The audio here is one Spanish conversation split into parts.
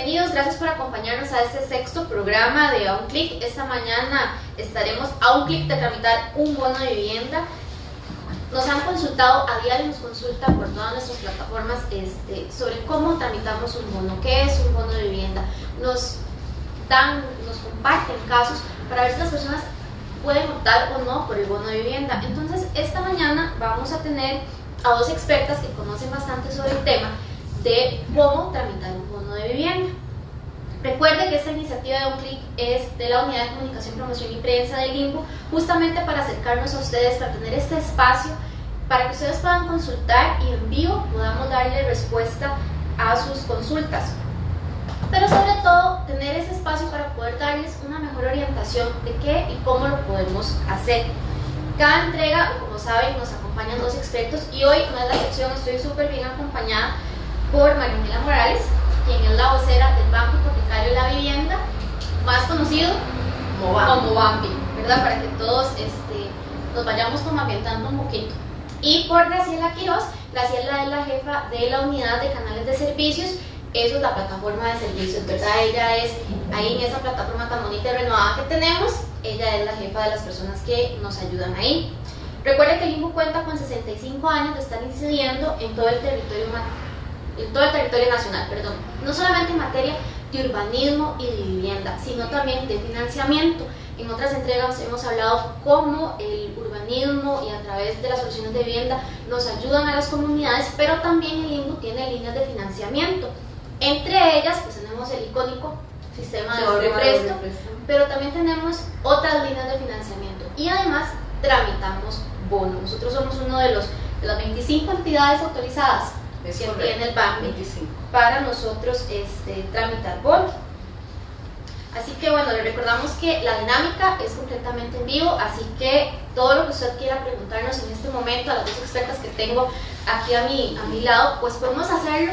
bienvenidos, gracias por acompañarnos a este sexto programa de A Un Clic. Esta mañana estaremos a un clic de tramitar un bono de vivienda. Nos han consultado, a diario nos consultan por todas nuestras plataformas sobre cómo tramitamos un bono, qué es un bono de vivienda. Nos comparten casos para ver si las personas pueden optar o no por el bono de vivienda. Entonces, esta mañana vamos a tener a dos expertas que conocen bastante sobre el tema de cómo tramitar un bono de vivienda. Recuerde que esta iniciativa de Un Clic es de la Unidad de Comunicación, Promoción y Prensa del Limbo, justamente para acercarnos a ustedes, para tener este espacio, para que ustedes puedan consultar y en vivo podamos darle respuesta a sus consultas. Pero sobre todo, tener ese espacio para poder darles una mejor orientación de qué y cómo lo podemos hacer. Cada entrega, como saben, nos acompañan dos expertos y hoy no es la excepción, estoy súper bien acompañada por Marianela Morales, quien es la vocera del Banco Hipotecario de la Vivienda, más conocido como Bambi, ¿verdad? Para que todos nos vayamos como ambientando un poquito. Y por Graciela Quiroz. Graciela es la jefa de la Unidad de Canales de Servicios. Eso es la plataforma de servicios, ¿verdad? Ella es, ahí en esa plataforma tan bonita y renovada que tenemos, ella es la jefa de las personas que nos ayudan ahí. Recuerde que el Limbo cuenta con 65 años de estar incidiendo en todo el territorio nacional, no solamente en materia de urbanismo y de vivienda, sino también de financiamiento. En otras entregas hemos hablado cómo el urbanismo y a través de las soluciones de vivienda nos ayudan a las comunidades, pero también el Limbo tiene líneas de financiamiento. Entre ellas, pues tenemos el icónico sistema de ahorro y préstamo, pero también tenemos otras líneas de financiamiento y además tramitamos bonos. Nosotros somos uno de las 25 entidades autorizadas que tiene el banco para nosotros tramitar bonos. Así que bueno, le recordamos que la dinámica es completamente en vivo, así que todo lo que usted quiera preguntarnos en este momento a las dos expertas que tengo aquí a mi lado, pues podemos hacerlo.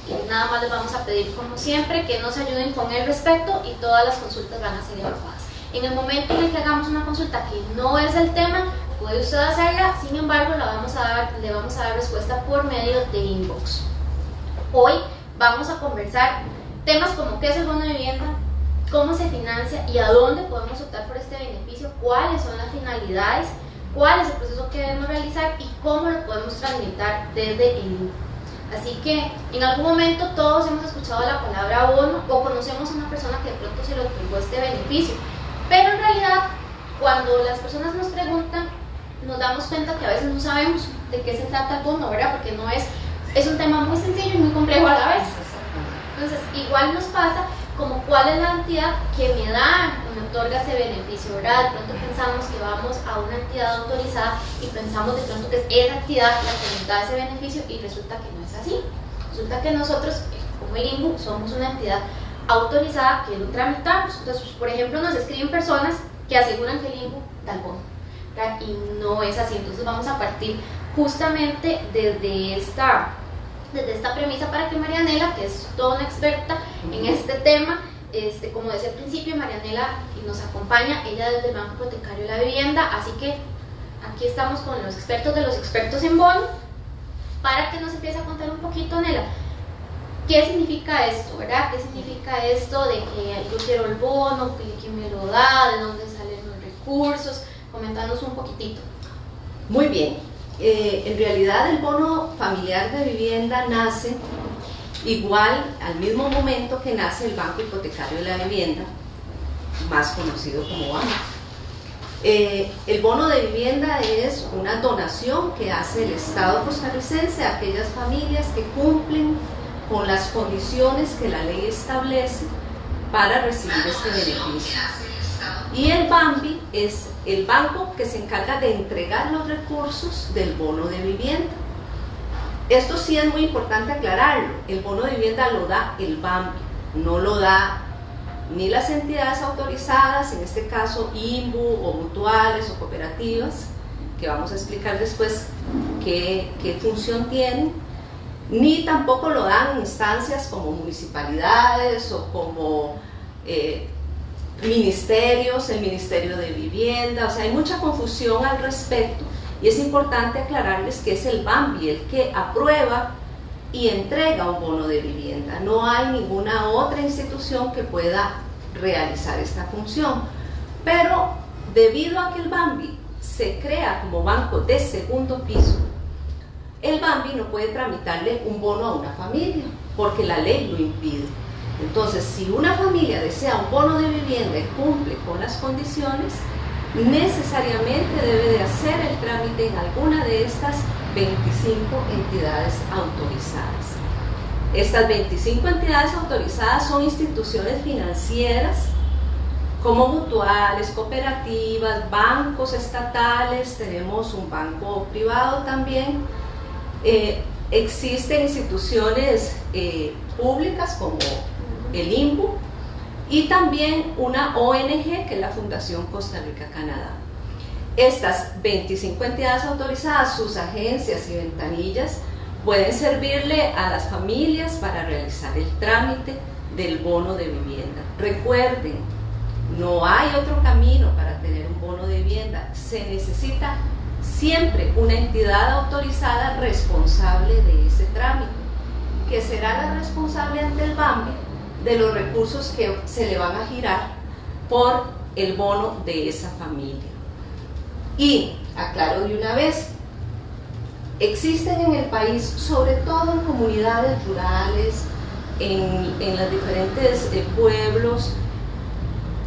Y nada más les vamos a pedir, como siempre, que nos ayuden con el respeto y todas las consultas van a ser evaluadas. En el momento en el que hagamos una consulta que no es el tema, puede usted hacerla, sin embargo le vamos a dar respuesta por medio de inbox. Hoy vamos a conversar temas como qué es el bono de vivienda, cómo se financia y a dónde podemos optar por este beneficio, cuáles son las finalidades, cuál es el proceso que debemos realizar y cómo lo podemos tramitar desde el INBO. Así que en algún momento todos hemos escuchado la palabra bono o conocemos a una persona que de pronto se le otorgó este beneficio, pero en realidad cuando las personas nos preguntan nos damos cuenta que a veces no sabemos de qué se trata el bono, ¿verdad? Porque no es un tema muy sencillo y muy complejo a la vez. Entonces igual nos pasa como cuál es la entidad que me otorga ese beneficio, ¿verdad? De pronto pensamos que vamos a una entidad autorizada y pensamos de pronto que es esa entidad la que nos da ese beneficio y resulta que no es así. Resulta que nosotros, como el INBU, somos una entidad autorizada que lo tramitamos. Entonces, por ejemplo, nos escriben personas que aseguran que el INBU da el bono, ¿verdad? Y no es así. Entonces vamos a partir justamente desde esta premisa para que Marianela, que es toda una experta en este tema, como decía al principio, Marianela nos acompaña, ella desde el Banco Hipotecario de la Vivienda, así que aquí estamos con los expertos de los expertos en bono, para que nos empiece a contar un poquito, Nela, qué significa esto, ¿verdad? ¿Qué significa esto de que yo quiero el bono, quién me lo da, de dónde salen los recursos? Coméntanos un poquitito. Muy bien. En realidad el bono familiar de vivienda nace igual al mismo momento que nace el Banco Hipotecario de la Vivienda, más conocido como BANC. El bono de vivienda es una donación que hace el Estado costarricense a aquellas familias que cumplen con las condiciones que la ley establece para recibir este beneficio. Y el BAMBI es el banco que se encarga de entregar los recursos del bono de vivienda. Esto sí es muy importante aclararlo, el bono de vivienda lo da el BAMBI, no lo da ni las entidades autorizadas, en este caso INBU o mutuales o cooperativas, que vamos a explicar después qué función tienen, ni tampoco lo dan instancias como municipalidades o como ministerios, el Ministerio de Vivienda. O sea, hay mucha confusión al respecto y es importante aclararles que es el BAMBI el que aprueba y entrega un bono de vivienda. No hay ninguna otra institución que pueda realizar esta función. Pero debido a que el BAMBI se crea como banco de segundo piso, el BAMBI no puede tramitarle un bono a una familia porque la ley lo impide. Entonces, si una familia desea un bono de vivienda y cumple con las condiciones, necesariamente debe de hacer el trámite en alguna de estas 25 entidades autorizadas. Estas 25 entidades autorizadas son instituciones financieras como mutuales, cooperativas, bancos estatales, tenemos un banco privado también. Existen instituciones públicas como el INBU y también una ONG que es la Fundación Costa Rica-Canadá. Estas 25 entidades autorizadas, sus agencias y ventanillas pueden servirle a las familias para realizar el trámite del bono de vivienda. Recuerden, no hay otro camino para tener un bono de vivienda, se necesita siempre una entidad autorizada responsable de ese trámite, que será la responsable ante el BAMBI de los recursos que se le van a girar por el bono de esa familia. Y aclaro de una vez, existen en el país, sobre todo en comunidades rurales, en los diferentes pueblos,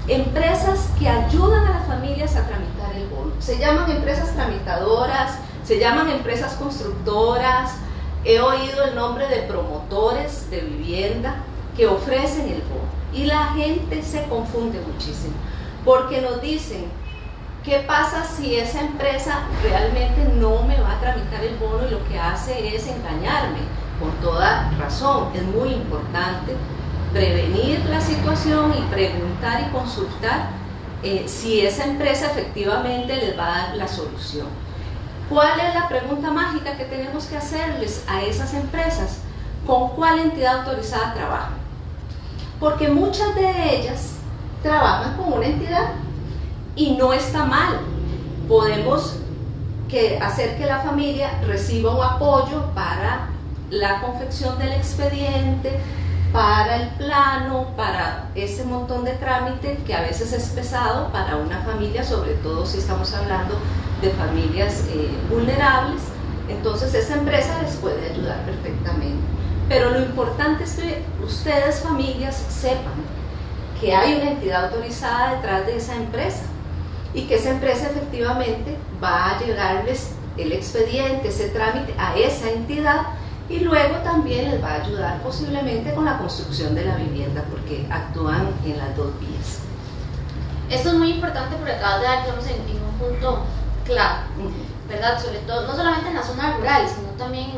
empresas que ayudan a las familias a tramitar el bono. Se llaman empresas tramitadoras, se llaman empresas constructoras, he oído el nombre de promotores de vivienda que ofrecen el bono. Y la gente se confunde muchísimo, porque nos dicen, ¿qué pasa si esa empresa realmente no me va a tramitar el bono y lo que hace es engañarme? Con toda razón, es muy importante prevenir la situación y preguntar y consultar si esa empresa efectivamente les va a dar la solución. ¿Cuál es la pregunta mágica que tenemos que hacerles a esas empresas? ¿Con cuál entidad autorizada trabajan? Porque muchas de ellas trabajan con una entidad y no está mal. Podemos hacer que la familia reciba un apoyo para la confección del expediente, para el plano, para ese montón de trámite que a veces es pesado para una familia, sobre todo si estamos hablando de familias vulnerables. Entonces esa empresa les puede ayudar perfectamente. Pero lo importante es que ustedes, familias, sepan que hay una entidad autorizada detrás de esa empresa y que esa empresa efectivamente va a llegarles el expediente, ese trámite a esa entidad, y luego también les va a ayudar posiblemente con la construcción de la vivienda, porque actúan en las dos vías. Esto es muy importante porque acabas de dar, digamos, en un punto clave, ¿verdad? Sobre todo, no solamente en la zona rural, sino también,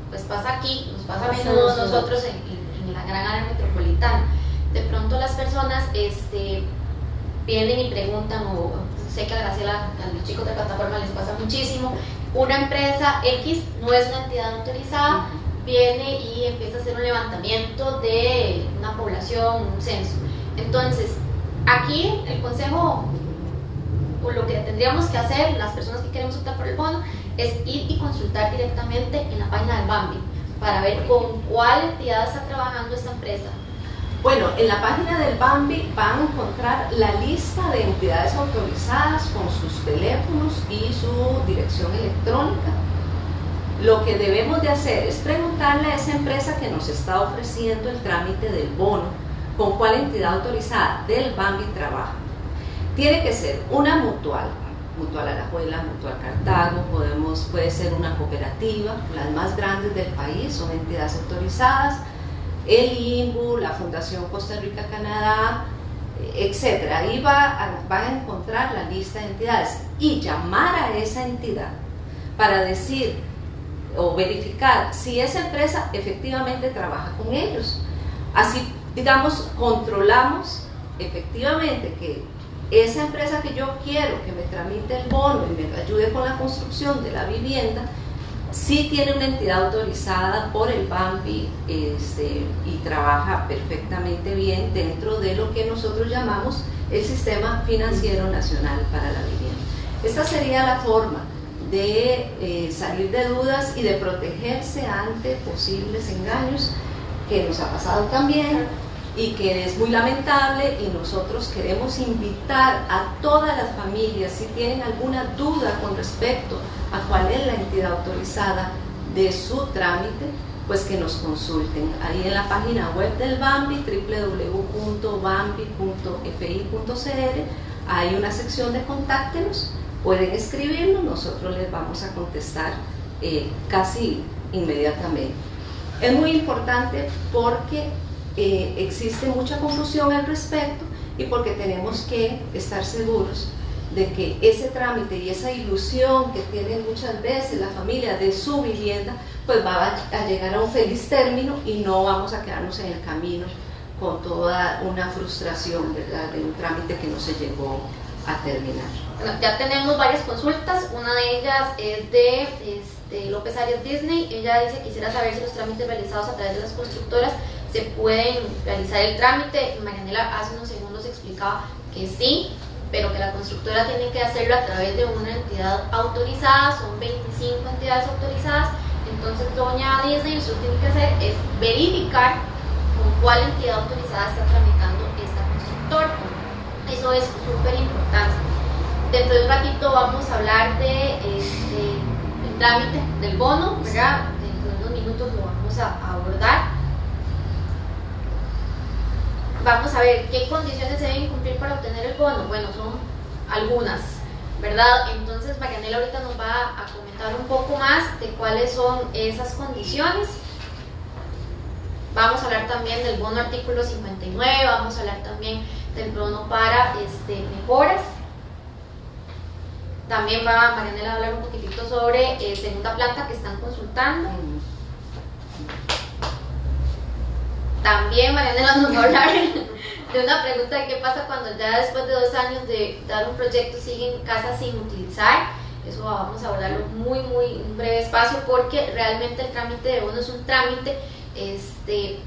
pues pasa aquí, nos pasa a menudo nosotros en la gran área metropolitana. De pronto las personas vienen y preguntan, o sé que a Graciela, a los chicos de plataforma les pasa muchísimo, una empresa X no es una entidad autorizada, viene y empieza a hacer un levantamiento de una población, un censo. Entonces, aquí el consejo, o lo que tendríamos que hacer las personas que queremos optar por el bono, es ir y consultar directamente en la página del BAMBI para ver con cuál entidad está trabajando esta empresa. Bueno, en la página del BAMBI van a encontrar la lista de entidades autorizadas con sus teléfonos y su dirección electrónica. Lo que debemos de hacer es preguntarle a esa empresa que nos está ofreciendo el trámite del bono con cuál entidad autorizada del BAMBI trabaja. Tiene que ser una mutual, Mutual Alajuela, Mutual Cartago, puede ser una cooperativa, las más grandes del país son entidades autorizadas, el INBU, la Fundación Costa Rica-Canadá, etc. Ahí van a encontrar la lista de entidades y llamar a esa entidad para decir o verificar si esa empresa efectivamente trabaja con ellos. Así, digamos, controlamos efectivamente que esa empresa que yo quiero que me tramite el bono y me ayude con la construcción de la vivienda, sí tiene una entidad autorizada por el BAMBI y trabaja perfectamente bien dentro de lo que nosotros llamamos el Sistema Financiero Nacional para la Vivienda. Esta sería la forma de salir de dudas y de protegerse ante posibles engaños, que nos ha pasado también y que es muy lamentable, y nosotros queremos invitar a todas las familias, si tienen alguna duda con respecto a cuál es la entidad autorizada de su trámite, pues que nos consulten. Ahí en la página web del BAMBI, www.bambi.fi.cr, hay una sección de contáctenos, pueden escribirnos, nosotros les vamos a contestar casi inmediatamente. Es muy importante porque existe mucha confusión al respecto y porque tenemos que estar seguros de que ese trámite y esa ilusión que tienen muchas veces la familia de su vivienda, pues va a llegar a un feliz término y no vamos a quedarnos en el camino con toda una frustración, ¿verdad?, de un trámite que no se llegó a terminar. Bueno, ya tenemos varias consultas, una de ellas es de López Arias Disney. Ella dice: quisiera saber si los trámites realizados a través de las constructoras se pueden realizar el trámite. Marianela hace unos segundos explicaba que sí, pero que la constructora tiene que hacerlo a través de una entidad autorizada. Son 25 entidades autorizadas. Entonces, doña Disney, lo que tiene que hacer es verificar con cuál entidad autorizada está tramitando esta constructora. Eso es súper importante. Dentro de un ratito vamos a hablar de el trámite del bono, ¿verdad? Dentro de unos minutos lo vamos a abordar. Vamos a ver qué condiciones se deben cumplir para obtener el bono. Bueno, son algunas, ¿verdad? Entonces Marianela ahorita nos va a comentar un poco más de cuáles son esas condiciones. Vamos a hablar también del bono artículo 59, vamos a hablar también del bono para mejoras. También va Marianela a hablar un poquitito sobre segunda planta que están consultando. También Marianela nos va a hablar de una pregunta de qué pasa cuando ya después de 2 años de dar un proyecto siguen casas sin utilizar. Eso vamos a hablarlo muy en un breve espacio, porque realmente el trámite de bono es un trámite que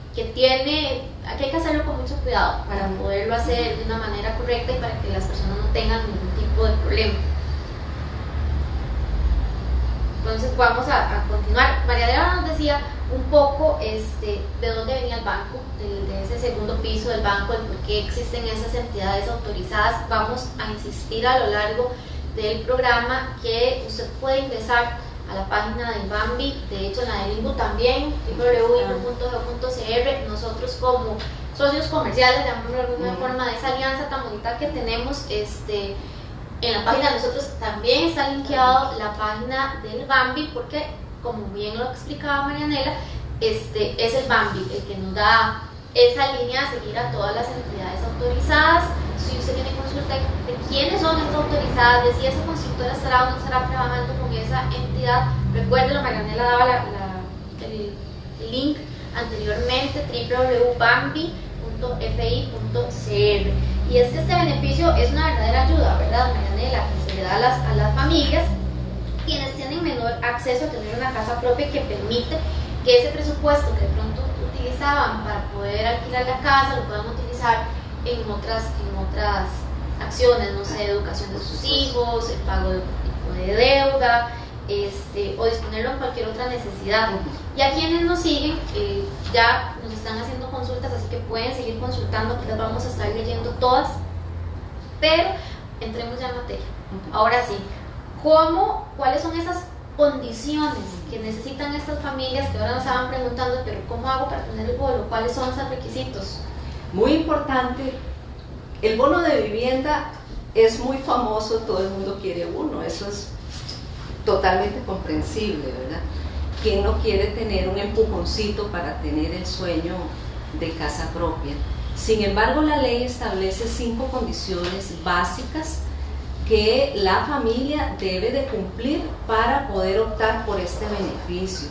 hay que hacerlo con mucho cuidado para poderlo hacer de una manera correcta y para que las personas no tengan ningún tipo de problema. Entonces vamos a continuar. Marianela nos decía un poco de dónde venía el banco, de ese segundo piso del banco, de por qué existen esas entidades autorizadas. Vamos a insistir a lo largo del programa que usted puede ingresar a la página del BAMBI, de hecho en la del INBU también, www.ibu.gov.cr. Nosotros como socios comerciales, llamémoslo de alguna forma, de esa alianza tan bonita que tenemos, en la página de nosotros también está linkeado la página del BAMBI, porque como bien lo explicaba Marianela, es el BAMBI el que nos da esa línea a seguir a todas las entidades autorizadas. Si usted tiene consulta de quiénes son estas autorizadas, de si esa constructora estará o no estará trabajando con esa entidad, recuérdelo, Marianela daba el link anteriormente, www.bambi.fi.cr. Y es que este beneficio es una verdadera ayuda, ¿verdad, Marianela?, que se le da a las familias quienes tienen menor acceso a tener una casa propia, que permite que ese presupuesto que de pronto utilizaban para poder alquilar la casa lo puedan utilizar en otras acciones, no sé, educación de sus hijos, el pago de otro tipo de deuda, o disponerlo en cualquier otra necesidad. Y a quienes nos siguen, ya nos están haciendo consultas, así que pueden seguir consultando, que las vamos a estar leyendo todas, pero entremos ya en materia. Ahora sí, ¿cuáles son esas condiciones que necesitan estas familias que ahora nos estaban preguntando, pero cómo hago para tener el bono? ¿Cuáles son esos requisitos? Muy importante, el bono de vivienda es muy famoso, todo el mundo quiere uno, eso es totalmente comprensible, ¿verdad? ¿Quién no quiere tener un empujoncito para tener el sueño de casa propia? Sin embargo, la ley establece 5 condiciones básicas que la familia debe de cumplir para poder optar por este beneficio.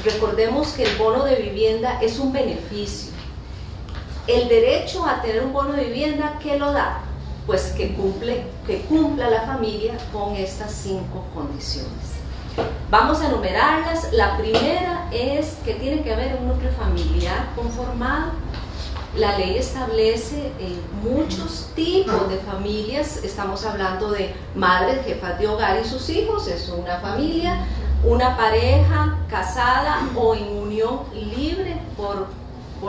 Recordemos que el bono de vivienda es un beneficio. El derecho a tener un bono de vivienda, ¿qué lo da? Pues que cumpla la familia con estas 5 condiciones. Vamos a enumerarlas. La primera es que tiene que haber un núcleo familiar conformado La ley establece muchos tipos de familias. Estamos hablando de madres, jefas de hogar y sus hijos, es una familia, una pareja casada o en unión libre por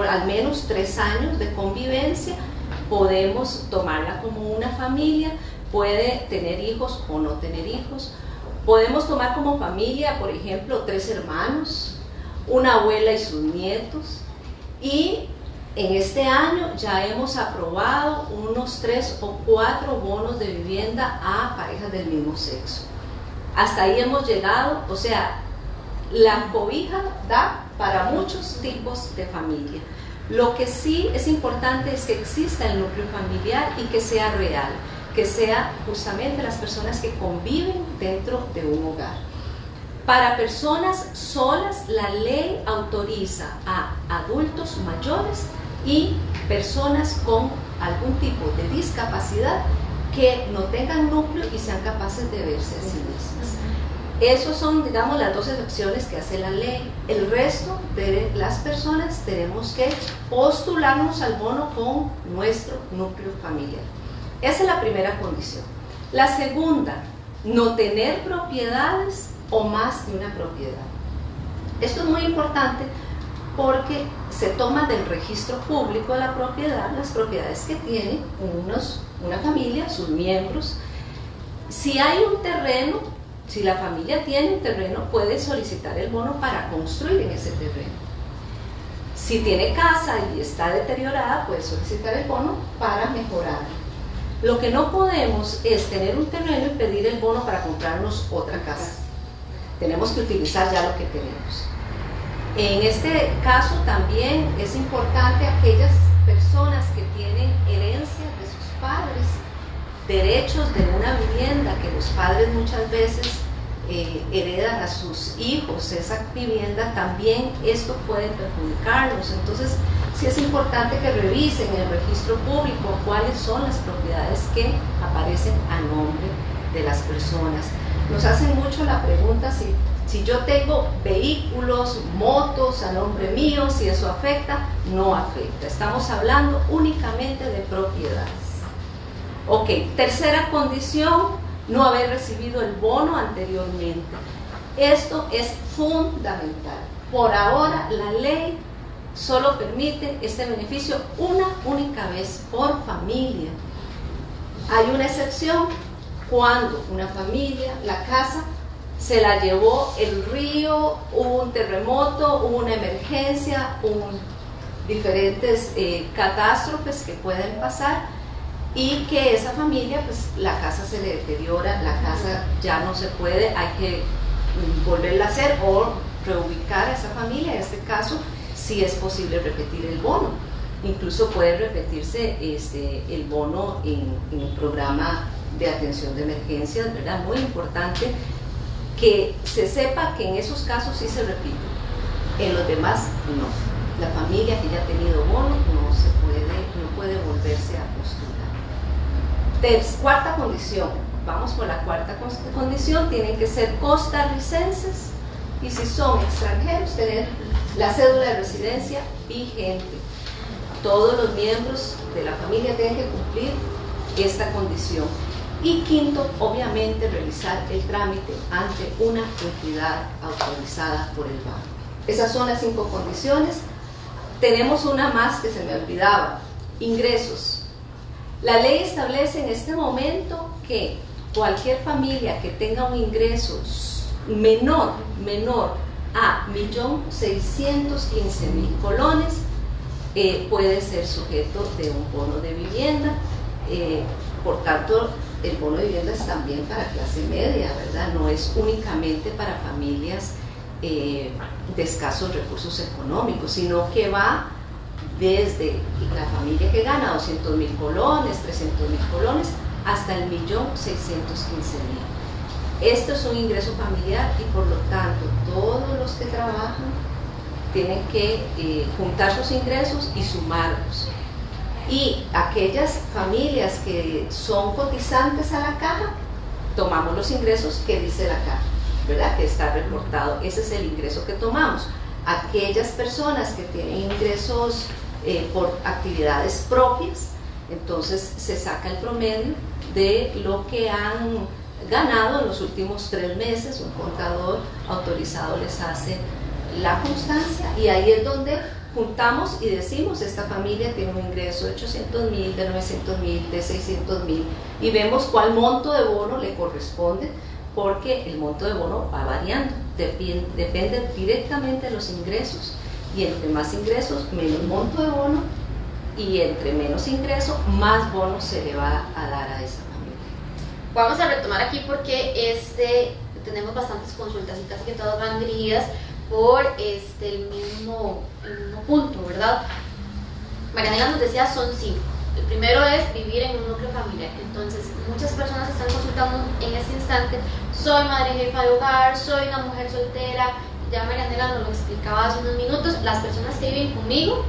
al menos 3 años de convivencia, podemos tomarla como una familia. Puede tener hijos o no tener hijos. Podemos tomar como familia, por ejemplo, 3 hermanos, una abuela y sus nietos. Y en este año ya hemos aprobado unos 3 o 4 bonos de vivienda a parejas del mismo sexo. Hasta ahí hemos llegado, o sea, la cobija da para muchos tipos de familia. Lo que sí es importante es que exista el núcleo familiar y que sea real, que sea justamente las personas que conviven dentro de un hogar. Para personas solas, la ley autoriza a adultos mayores y personas con algún tipo de discapacidad que no tengan núcleo y sean capaces de verse a sí mismas. Esas son, digamos, las 2 excepciones que hace la ley. El resto de las personas tenemos que postularnos al bono con nuestro núcleo familiar. Esa es la primera condición. La segunda, no tener propiedades o más de una propiedad. Esto es muy importante porque se toma del registro público de la propiedad las propiedades que tiene una familia, sus miembros. Si hay un terreno, si la familia tiene un terreno, puede solicitar el bono para construir en ese terreno. Si tiene casa y está deteriorada, puede solicitar el bono para mejorar. Lo que no podemos es tener un terreno y pedir el bono para comprarnos otra casa. Tenemos que utilizar ya lo que tenemos. En este caso también es importante aquellas personas que tienen herencias de sus padres, derechos de una vivienda que los padres muchas veces heredan a sus hijos, esa vivienda también, esto puede perjudicarlos. Entonces sí es importante que revisen en el registro público cuáles son las propiedades que aparecen a nombre de las personas. Nos hacen mucho la pregunta si yo tengo vehículos, motos a nombre mío, si eso afecta. No afecta, estamos hablando únicamente de propiedades. Ok, tercera condición, no haber recibido el bono anteriormente. Esto es fundamental. Por ahora la ley solo permite este beneficio una única vez por familia. Hay una excepción cuando una familia, la casa, se la llevó el río, hubo un terremoto, hubo una emergencia, diferentes catástrofes que pueden pasar y que esa familia, pues la casa se le deteriora, la casa ya no se puede, hay que volverla a hacer o reubicar a esa familia. En este caso, sí es posible repetir el bono. Incluso puede repetirse el bono en el programa de atención de emergencias, ¿verdad? Muy importante que se sepa que en esos casos sí se repite, en los demás no. La familia que ya ha tenido bono no puede volverse a postular. Cuarta condición, vamos por la cuarta condición, tienen que ser costarricenses y si son extranjeros, tener la cédula de residencia vigente. Todos los miembros de la familia tienen que cumplir esta condición. Y quinto, obviamente, realizar el trámite ante una entidad autorizada por el banco. Esas son las 5 condiciones. Tenemos una más que se me olvidaba, ingresos. La ley establece en este momento que cualquier familia que tenga un ingreso menor a 1.615.000 colones puede ser sujeto de un bono de vivienda. Por tanto, el bono de vivienda es también para clase media, ¿verdad? No es únicamente para familias de escasos recursos económicos, sino que va desde la familia que gana 200.000 colones, 300.000 colones, hasta el 1.615.000. Esto es un ingreso familiar y por lo tanto todos los que trabajan tienen que juntar sus ingresos y sumarlos. Y aquellas familias que son cotizantes a la caja, tomamos los ingresos que dice la caja, ¿verdad? Que está reportado, ese es el ingreso que tomamos. Aquellas personas que tienen ingresos por actividades propias. Entonces se saca el promedio de lo que han ganado en los últimos 3 meses. Un contador autorizado les hace la constancia y ahí es donde juntamos y decimos: esta familia tiene un ingreso de 800,000, de 900,000, de 600,000, y vemos cuál monto de bono le corresponde, porque el monto de bono va variando, depende directamente de los ingresos, y entre más ingresos, menos monto de bono, y entre menos ingresos, más bono se le va a dar a esa familia. Vamos a retomar aquí porque tenemos bastantes consultas y casi que todas van dirigidas por el mismo punto, ¿verdad? Marianela nos decía, son 5. El primero es vivir en un núcleo familiar. Entonces, muchas personas están consultando en este instante: soy madre jefa de hogar, soy una mujer soltera. Ya Marianela nos lo explicaba hace unos minutos. Las personas que viven conmigo,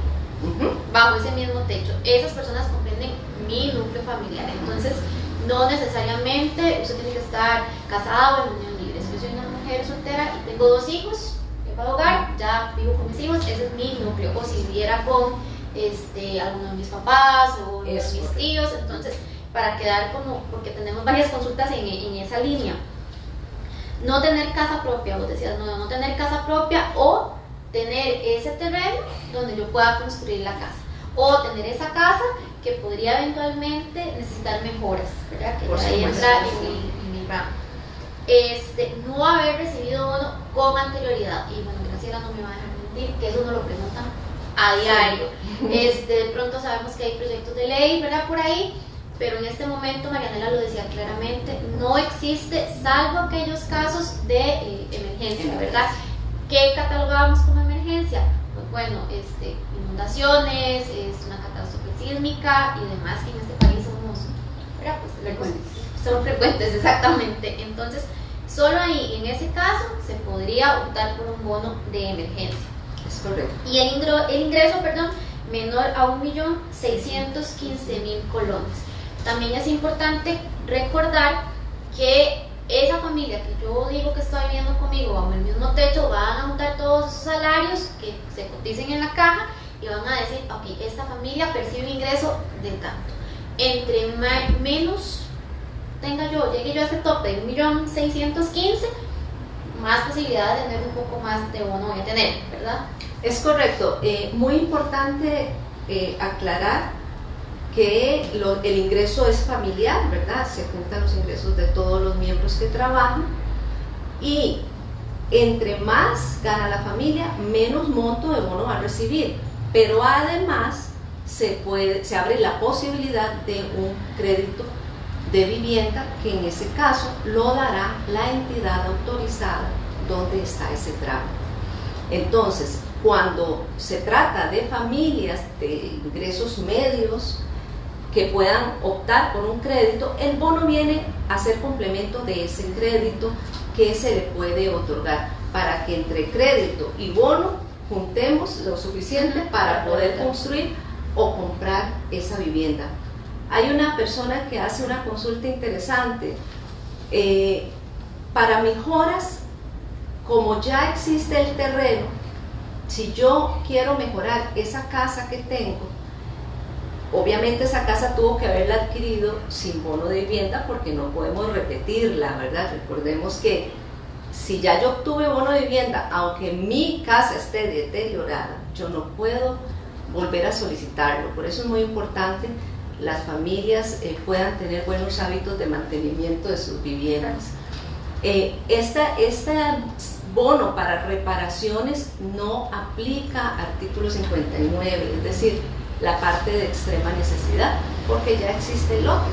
bajo ese mismo techo, esas personas comprenden mi núcleo familiar. Entonces, no necesariamente usted tiene que estar casada o en unión libre. Si yo soy una mujer soltera y tengo 2 hijos, jefa de hogar, ya vivo con mis hijos, ese es mi núcleo. O si viviera con alguno de mis papás o de mis tíos, entonces, para quedar como, porque tenemos varias consultas en esa línea. No tener casa propia, vos decías, no tener casa propia, o tener ese terreno donde yo pueda construir la casa, o tener esa casa que podría eventualmente necesitar mejoras, ¿verdad? Que ahí entra en mi ramo. No haber recibido bono con anterioridad, y bueno, Graciela no me va a dejar mentir que eso no lo preguntan a diario. De pronto sabemos que hay proyectos de ley, ¿verdad? Por ahí, pero en este momento Marianela lo decía claramente, no existe, salvo aquellos casos de emergencia, ¿verdad? ¿Qué catalogamos como emergencia? Pues bueno, inundaciones, una catástrofe sísmica y demás, que en este país somos, ¿verdad? Pues, son frecuentes, exactamente. Entonces, solo ahí, en ese caso, se podría optar por un bono de emergencia. Es correcto. Y el ingreso, menor a 1.615.000 colones. También es importante recordar que esa familia que yo digo que está viviendo conmigo bajo el mismo techo, van a juntar todos esos salarios que se coticen en la caja y van a decir: ok, esta familia percibe un ingreso de tanto. Entre menos llegue yo a ese tope de 1.615.000, más posibilidad de tener un poco más de bono voy a tener, ¿verdad? Es correcto. Muy importante aclarar que el ingreso es familiar, ¿verdad? Se juntan los ingresos de todos los miembros que trabajan, y entre más gana la familia, menos monto de bono va a recibir, pero además se abre la posibilidad de un crédito de vivienda, que en ese caso lo dará la entidad autorizada donde está ese tramo. Entonces, cuando se trata de familias de ingresos medios que puedan optar por un crédito, el bono viene a ser complemento de ese crédito que se le puede otorgar, para que entre crédito y bono juntemos lo suficiente para poder construir o comprar esa vivienda. Hay una persona que hace una consulta interesante. Para mejoras, como ya existe el terreno, si yo quiero mejorar esa casa que tengo, obviamente esa casa tuvo que haberla adquirido sin bono de vivienda, porque no podemos repetirla, ¿verdad? Recordemos que si ya yo obtuve bono de vivienda, aunque mi casa esté deteriorada, yo no puedo volver a solicitarlo. Por eso es muy importante las familias puedan tener buenos hábitos de mantenimiento de sus viviendas. Este bono para reparaciones no aplica artículo 59, es decir, la parte de extrema necesidad, porque ya existe el lote.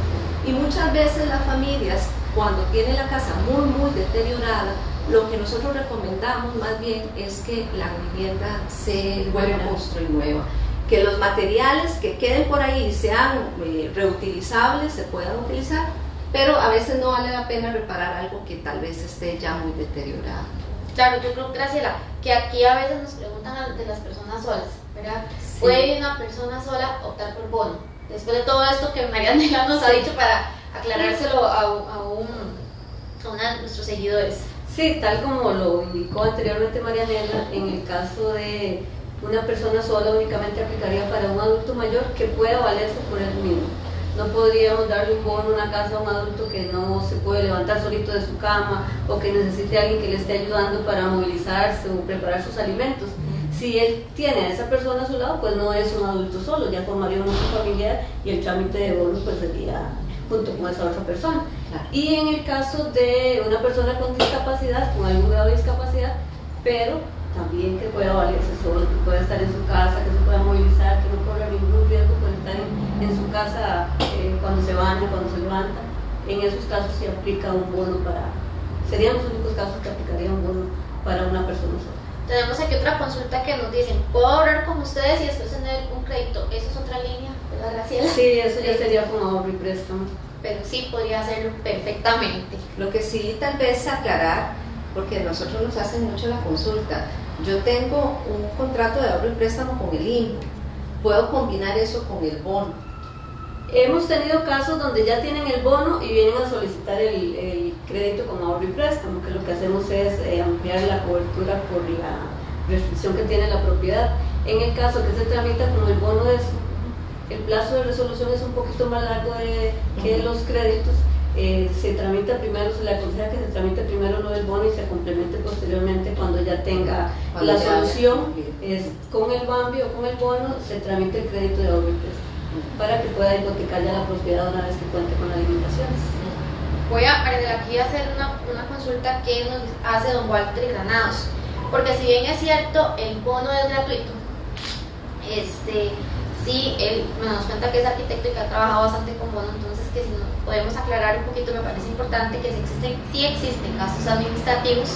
Y muchas veces las familias, cuando tienen la casa muy deteriorada, lo que nosotros recomendamos más bien es que la vivienda se vuelva a construir nueva, que los materiales que queden por ahí sean reutilizables, se puedan utilizar, pero a veces no vale la pena reparar algo que tal vez esté ya muy deteriorado. Claro, yo creo, Graciela, que aquí a veces nos preguntan de las personas solas, ¿verdad? Sí. ¿Puede una persona sola optar por bono? Después de todo esto que Marianela nos ha dicho, para aclarárselo a uno de nuestros seguidores. Sí, tal como lo indicó anteriormente Marianela, en el caso de Una persona sola únicamente aplicaría para un adulto mayor que pueda valerse por él mismo. No podríamos darle un bono, una casa a un adulto que no se puede levantar solito de su cama o que necesite a alguien que le esté ayudando para movilizarse o preparar sus alimentos. Si él tiene a esa persona a su lado, pues no es un adulto solo, ya formaría un núcleo familiar y el trámite de bono pues sería junto con esa otra persona. Y en el caso de una persona con discapacidad, con algún grado de discapacidad, pero también que pueda valerse solo, que pueda estar en su casa, que se pueda movilizar, que no corra ningún riesgo por estar en su casa cuando se baña, cuando se levanta. En esos casos se aplica un bono serían los únicos casos que aplicaría un bono para una persona sola. Tenemos aquí otra consulta que nos dicen, ¿puedo ahorrar con ustedes y después tener un crédito? Eso es otra línea, ¿verdad, Graciela? Sí, eso ya sería con ahorro y préstamo. Pero sí podría hacerlo perfectamente. Lo que sí tal vez aclarar, porque nosotros nos hacen mucho la consulta, yo tengo un contrato de ahorro y préstamo con el INPO, ¿puedo combinar eso con el bono? Hemos tenido casos donde ya tienen el bono y vienen a solicitar el crédito con ahorro y préstamo, que lo que hacemos es ampliar la cobertura por la restricción que tiene la propiedad. En el caso que se tramita con el bono el plazo de resolución es un poquito más largo que los créditos. Se tramita primero, se le aconseja que se tramite primero lo del bono y se complemente posteriormente cuando ya tenga la solución. Con el BAMBI o con el bono se tramite el crédito de ahorro y préstamo para que pueda hipotecar ya la propiedad una vez que cuente con las limitaciones. Voy a aquí a hacer una consulta que nos hace don Walter Granados, porque si bien es cierto el bono es gratuito, sí, él nos cuenta que es arquitecto y que ha trabajado bastante con bono, entonces que si nos podemos aclarar un poquito, me parece importante que sí existen gastos administrativos,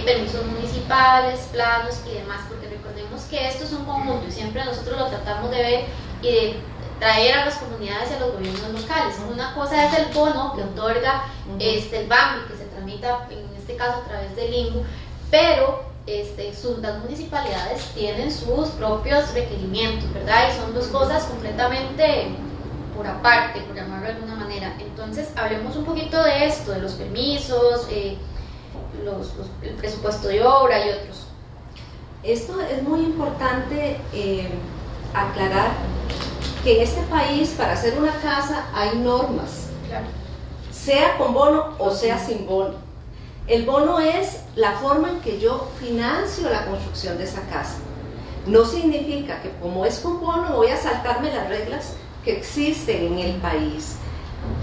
permisos municipales, planos y demás, porque recordemos que esto es un conjunto y siempre nosotros lo tratamos de ver y de traer a las comunidades y a los gobiernos locales. Una cosa es el bono que otorga el BAMBI, que se tramita en este caso a través del INBU, pero las municipalidades tienen sus propios requerimientos, ¿verdad? Y son dos cosas completamente por aparte, por llamarlo de alguna manera. Entonces, hablemos un poquito de esto, de los permisos, el presupuesto de obra y otros. Esto es muy importante aclarar que en este país para hacer una casa hay normas, Claro. sea con bono o sea sin bono. El bono es la forma en que yo financio la construcción de esa casa. No significa que como es con bono voy a saltarme las reglas que existen en el país.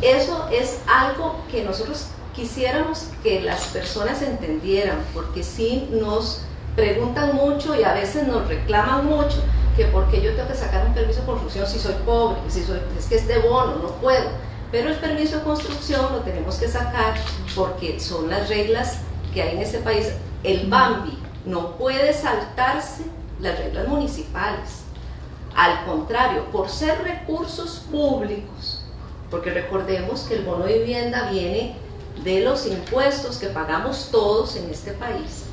Eso es algo que nosotros quisiéramos que las personas entendieran, porque sí nos preguntan mucho y a veces nos reclaman mucho que porque yo tengo que sacar un permiso de construcción si soy pobre, es que es de bono, no puedo. Pero el permiso de construcción lo tenemos que sacar porque son las reglas que hay en este país. El BAMBI no puede saltarse las reglas municipales. Al contrario, por ser recursos públicos, porque recordemos que el bono de vivienda viene de los impuestos que pagamos todos en este país.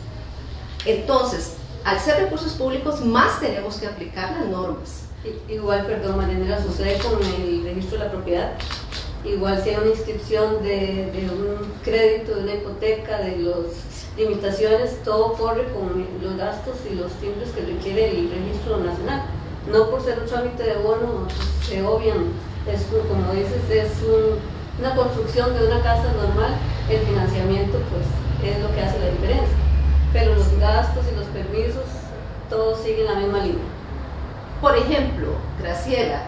Entonces, al ser recursos públicos, más tenemos que aplicar las normas. Igual, perdón, Marianela, sucede con el registro de la propiedad. Igual si hay una inscripción de un crédito, de una hipoteca, de las limitaciones, todo corre con los gastos y los tiempos que requiere el registro nacional. No por ser un trámite de bono se obvian, como dices, es una construcción de una casa normal, el financiamiento pues es lo que hace la diferencia, pero los gastos y los permisos, todos siguen la misma línea. Por ejemplo, Graciela,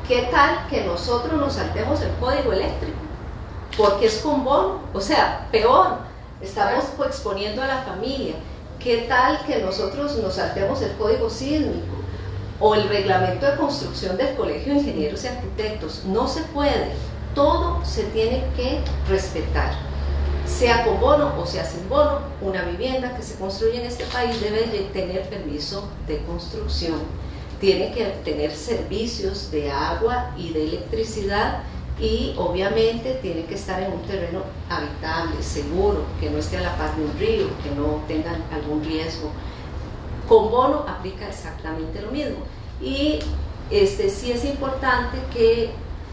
¿qué tal que nosotros nos saltemos el código eléctrico? Porque es con bono, o sea, peor, estamos exponiendo a la familia. ¿Qué tal que nosotros nos saltemos el código sísmico o el reglamento de construcción del Colegio de Ingenieros y Arquitectos? No se puede, todo se tiene que respetar. Sea con bono o sea sin bono, una vivienda que se construye en este país debe de tener permiso de construcción. Tiene que tener servicios de agua y de electricidad y obviamente tiene que estar en un terreno habitable, seguro, que no esté a la par de un río, que no tenga algún riesgo. Con bono aplica exactamente lo mismo. Y sí es importante que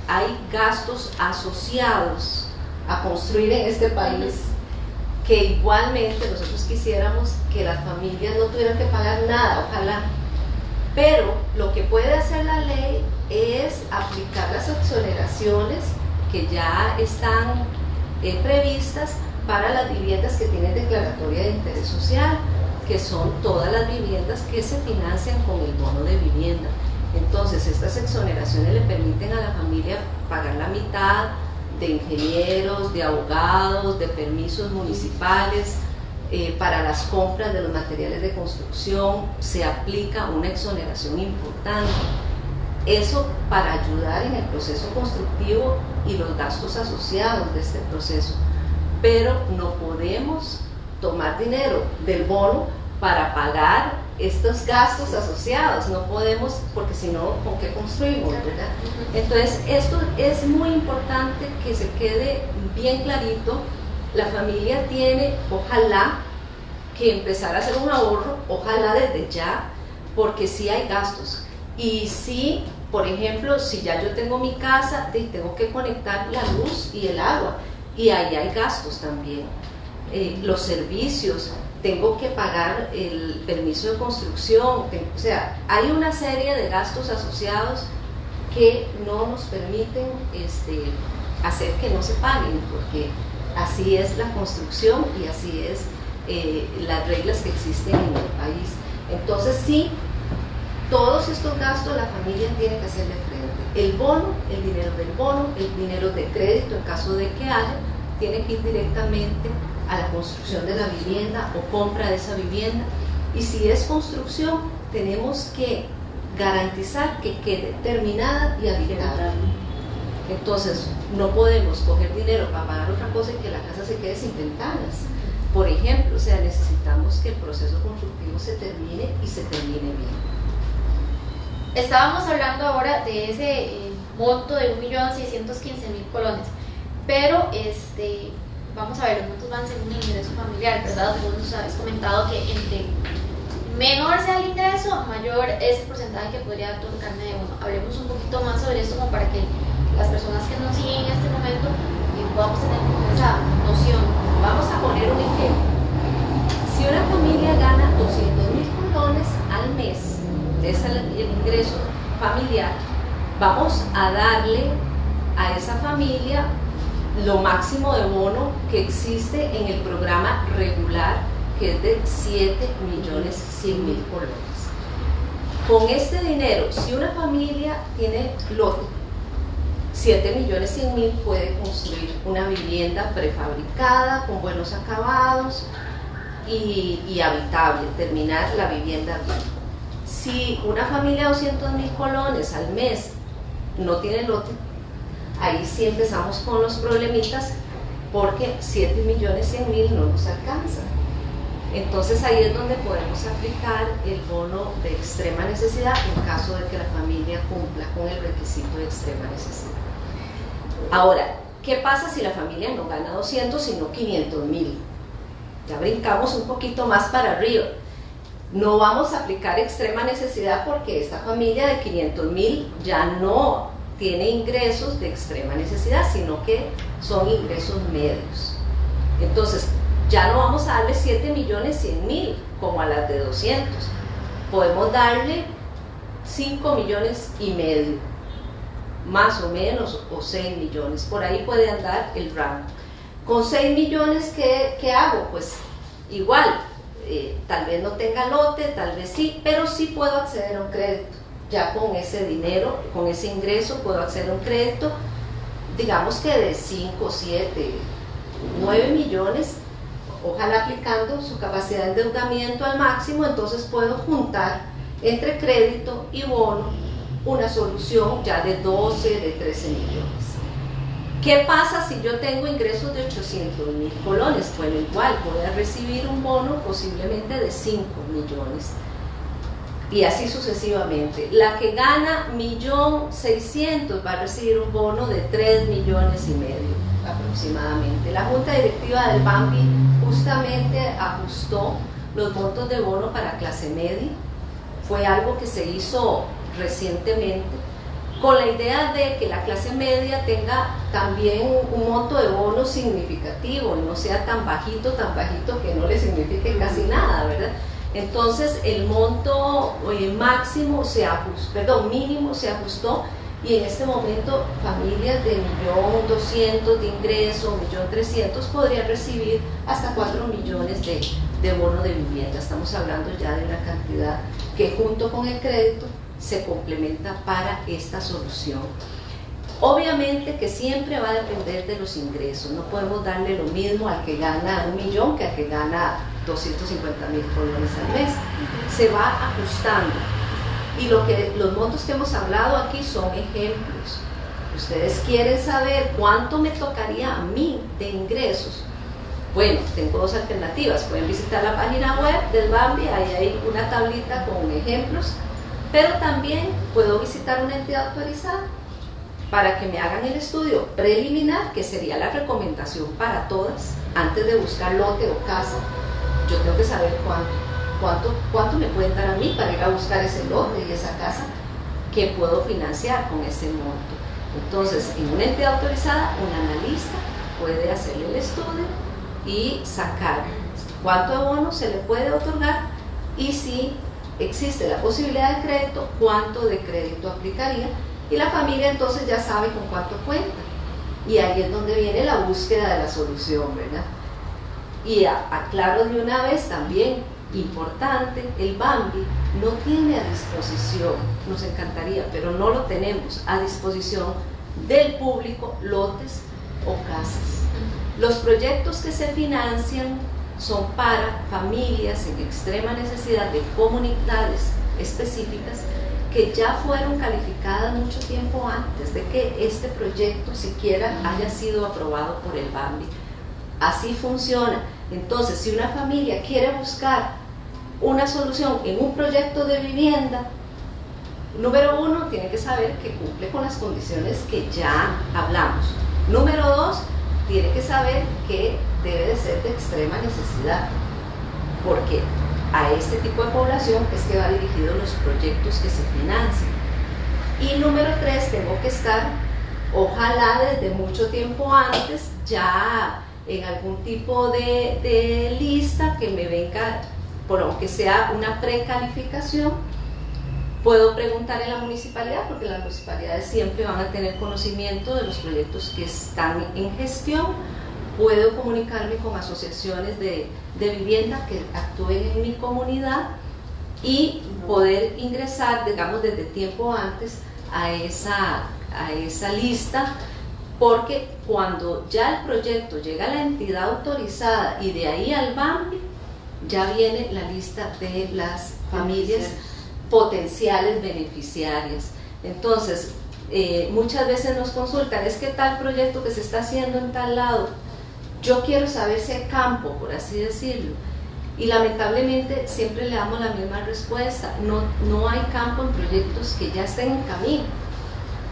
hay gastos asociados a construir en este país que igualmente nosotros quisiéramos que las familias no tuvieran que pagar nada, ojalá. Pero lo que puede hacer la ley es aplicar las exoneraciones que ya están previstas para las viviendas que tienen declaratoria de interés social, que son todas las viviendas que se financian con el bono de vivienda. Entonces, estas exoneraciones le permiten a la familia pagar la mitad de ingenieros, de abogados, de permisos municipales, para las compras de los materiales de construcción se aplica una exoneración importante. Eso para ayudar en el proceso constructivo y los gastos asociados de este proceso. Pero no podemos tomar dinero del bono para pagar estos gastos asociados, no podemos, porque si no, ¿con qué construimos, verdad? Entonces, esto es muy importante que se quede bien clarito. La familia tiene, ojalá, que empezar a hacer un ahorro, ojalá desde ya, porque sí hay gastos. Y sí, por ejemplo, si ya yo tengo mi casa, tengo que conectar la luz y el agua, y ahí hay gastos también. Los servicios, tengo que pagar el permiso de construcción, o sea, hay una serie de gastos asociados que no nos permiten hacer que no se paguen, porque así es la construcción y así es las reglas que existen en el país. Entonces sí, todos estos gastos la familia tiene que hacerle frente. El bono, el dinero del bono, el dinero de crédito en caso de que haya, tiene que ir directamente a la construcción de la vivienda o compra de esa vivienda, y si es construcción tenemos que garantizar que quede terminada y habitada. Entonces no podemos coger dinero para pagar otra cosa y que la casa se quede sin ventanas, por ejemplo. O sea, necesitamos que el proceso constructivo se termine y se termine bien. Estábamos hablando ahora de ese monto de 1.615.000 colones, pero vamos a ver, los montos van según el ingreso familiar, ¿verdad? Vos nos habéis comentado que entre menor sea el ingreso, mayor es el porcentaje que podría tocarme de bono. Hablemos un poquito más sobre esto como para que las personas que nos siguen en este momento podamos tener esa noción. Vamos a poner un ejemplo. Si una familia gana 200.000 colones al mes, ese es el ingreso familiar, vamos a darle a esa familia lo máximo de bono que existe en el programa regular, que es de 7.100.000 colones. Con este dinero, si una familia tiene lote, 7.100.000 puede construir una vivienda prefabricada, con buenos acabados y habitable, terminar la vivienda bien. Si una familia de 200.000 colones al mes no tiene lote, ahí sí empezamos con los problemitas, porque 7.100.000 no nos alcanza. Entonces ahí es donde podemos aplicar el bono de extrema necesidad en caso de que la familia cumpla con el requisito de extrema necesidad. Ahora, ¿qué pasa si la familia no gana 200 sino 500.000? Ya brincamos un poquito más para arriba. No vamos a aplicar extrema necesidad porque esta familia de 500.000 ya no tiene ingresos de extrema necesidad, sino que son ingresos medios. Entonces, ya no vamos a darle 7.100.000 como a las de 200. Podemos darle 5,5 millones, más o menos, o 6 millones. Por ahí puede andar el rango. Con 6 millones, ¿qué hago? Pues igual, tal vez no tenga lote, tal vez sí, pero sí puedo acceder a un crédito. Ya con ese dinero, con ese ingreso, puedo acceder a un crédito, digamos que de 5, 7, 9 millones, ojalá aplicando su capacidad de endeudamiento al máximo. Entonces puedo juntar entre crédito y bono una solución ya de 12, de 13 millones. ¿Qué pasa si yo tengo ingresos de 800.000 colones? Bueno, igual voy a recibir un bono posiblemente de 5 millones. Y así sucesivamente. La que gana 1.600.000 va a recibir un bono de 3,5 millones aproximadamente. La Junta Directiva del BAMBI justamente ajustó los montos de bono para clase media. Fue algo que se hizo recientemente con la idea de que la clase media tenga también un monto de bono significativo y no sea tan bajito que no le signifique casi nada, ¿verdad? Entonces el monto mínimo se ajustó, y en este momento familias de 1.200.000 de ingreso, 1.300.000 podrían recibir hasta 4 millones de bono de vivienda. Estamos hablando ya de una cantidad que junto con el crédito se complementa para esta solución. Obviamente que siempre va a depender de los ingresos, no podemos darle lo mismo al que gana 1 millón que al que gana 250.000 colones al mes, se va ajustando. Y los montos que hemos hablado aquí son ejemplos. Ustedes quieren saber cuánto me tocaría a mí de ingresos. Bueno, tengo dos alternativas. Pueden visitar la página web del Bambi, ahí hay una tablita con ejemplos, pero también puedo visitar una entidad autorizada para que me hagan el estudio preliminar, que sería la recomendación para todas. Antes de buscar lote o casa, yo tengo que saber cuánto me pueden dar a mí para ir a buscar ese lote y esa casa que puedo financiar con ese monto. Entonces, en una entidad autorizada, un analista puede hacerle el estudio y sacar cuánto de bono se le puede otorgar, y si existe la posibilidad de crédito, cuánto de crédito aplicaría, y la familia entonces ya sabe con cuánto cuenta. Y ahí es donde viene la búsqueda de la solución, ¿verdad? Y aclaro de una vez también, importante, el Bambi no tiene a disposición, nos encantaría, pero no lo tenemos a disposición del público lotes o casas. Los proyectos que se financian son para familias en extrema necesidad de comunidades específicas que ya fueron calificadas mucho tiempo antes de que este proyecto siquiera haya sido aprobado por el Bambi. Así funciona. Entonces, si una familia quiere buscar una solución en un proyecto de vivienda, número 1, tiene que saber que cumple con las condiciones que ya hablamos. Número 2, tiene que saber que debe de ser de extrema necesidad, porque a este tipo de población es que va dirigido los proyectos que se financian. Y número 3, tengo que estar, ojalá desde mucho tiempo antes, ya en algún tipo de lista que me venga, por aunque sea una precalificación. Puedo preguntar en la municipalidad, porque las municipalidades siempre van a tener conocimiento de los proyectos que están en gestión. Puedo comunicarme con asociaciones de vivienda que actúen en mi comunidad y poder ingresar, digamos, desde tiempo antes a esa lista, porque cuando ya el proyecto llega a la entidad autorizada y de ahí al Bambi, ya viene la lista de las familias potenciales beneficiarias. Entonces, muchas veces nos consultan, es que tal proyecto que se está haciendo en tal lado, yo quiero saber si hay campo, por así decirlo, y lamentablemente siempre le damos la misma respuesta: no hay campo en proyectos que ya estén en camino,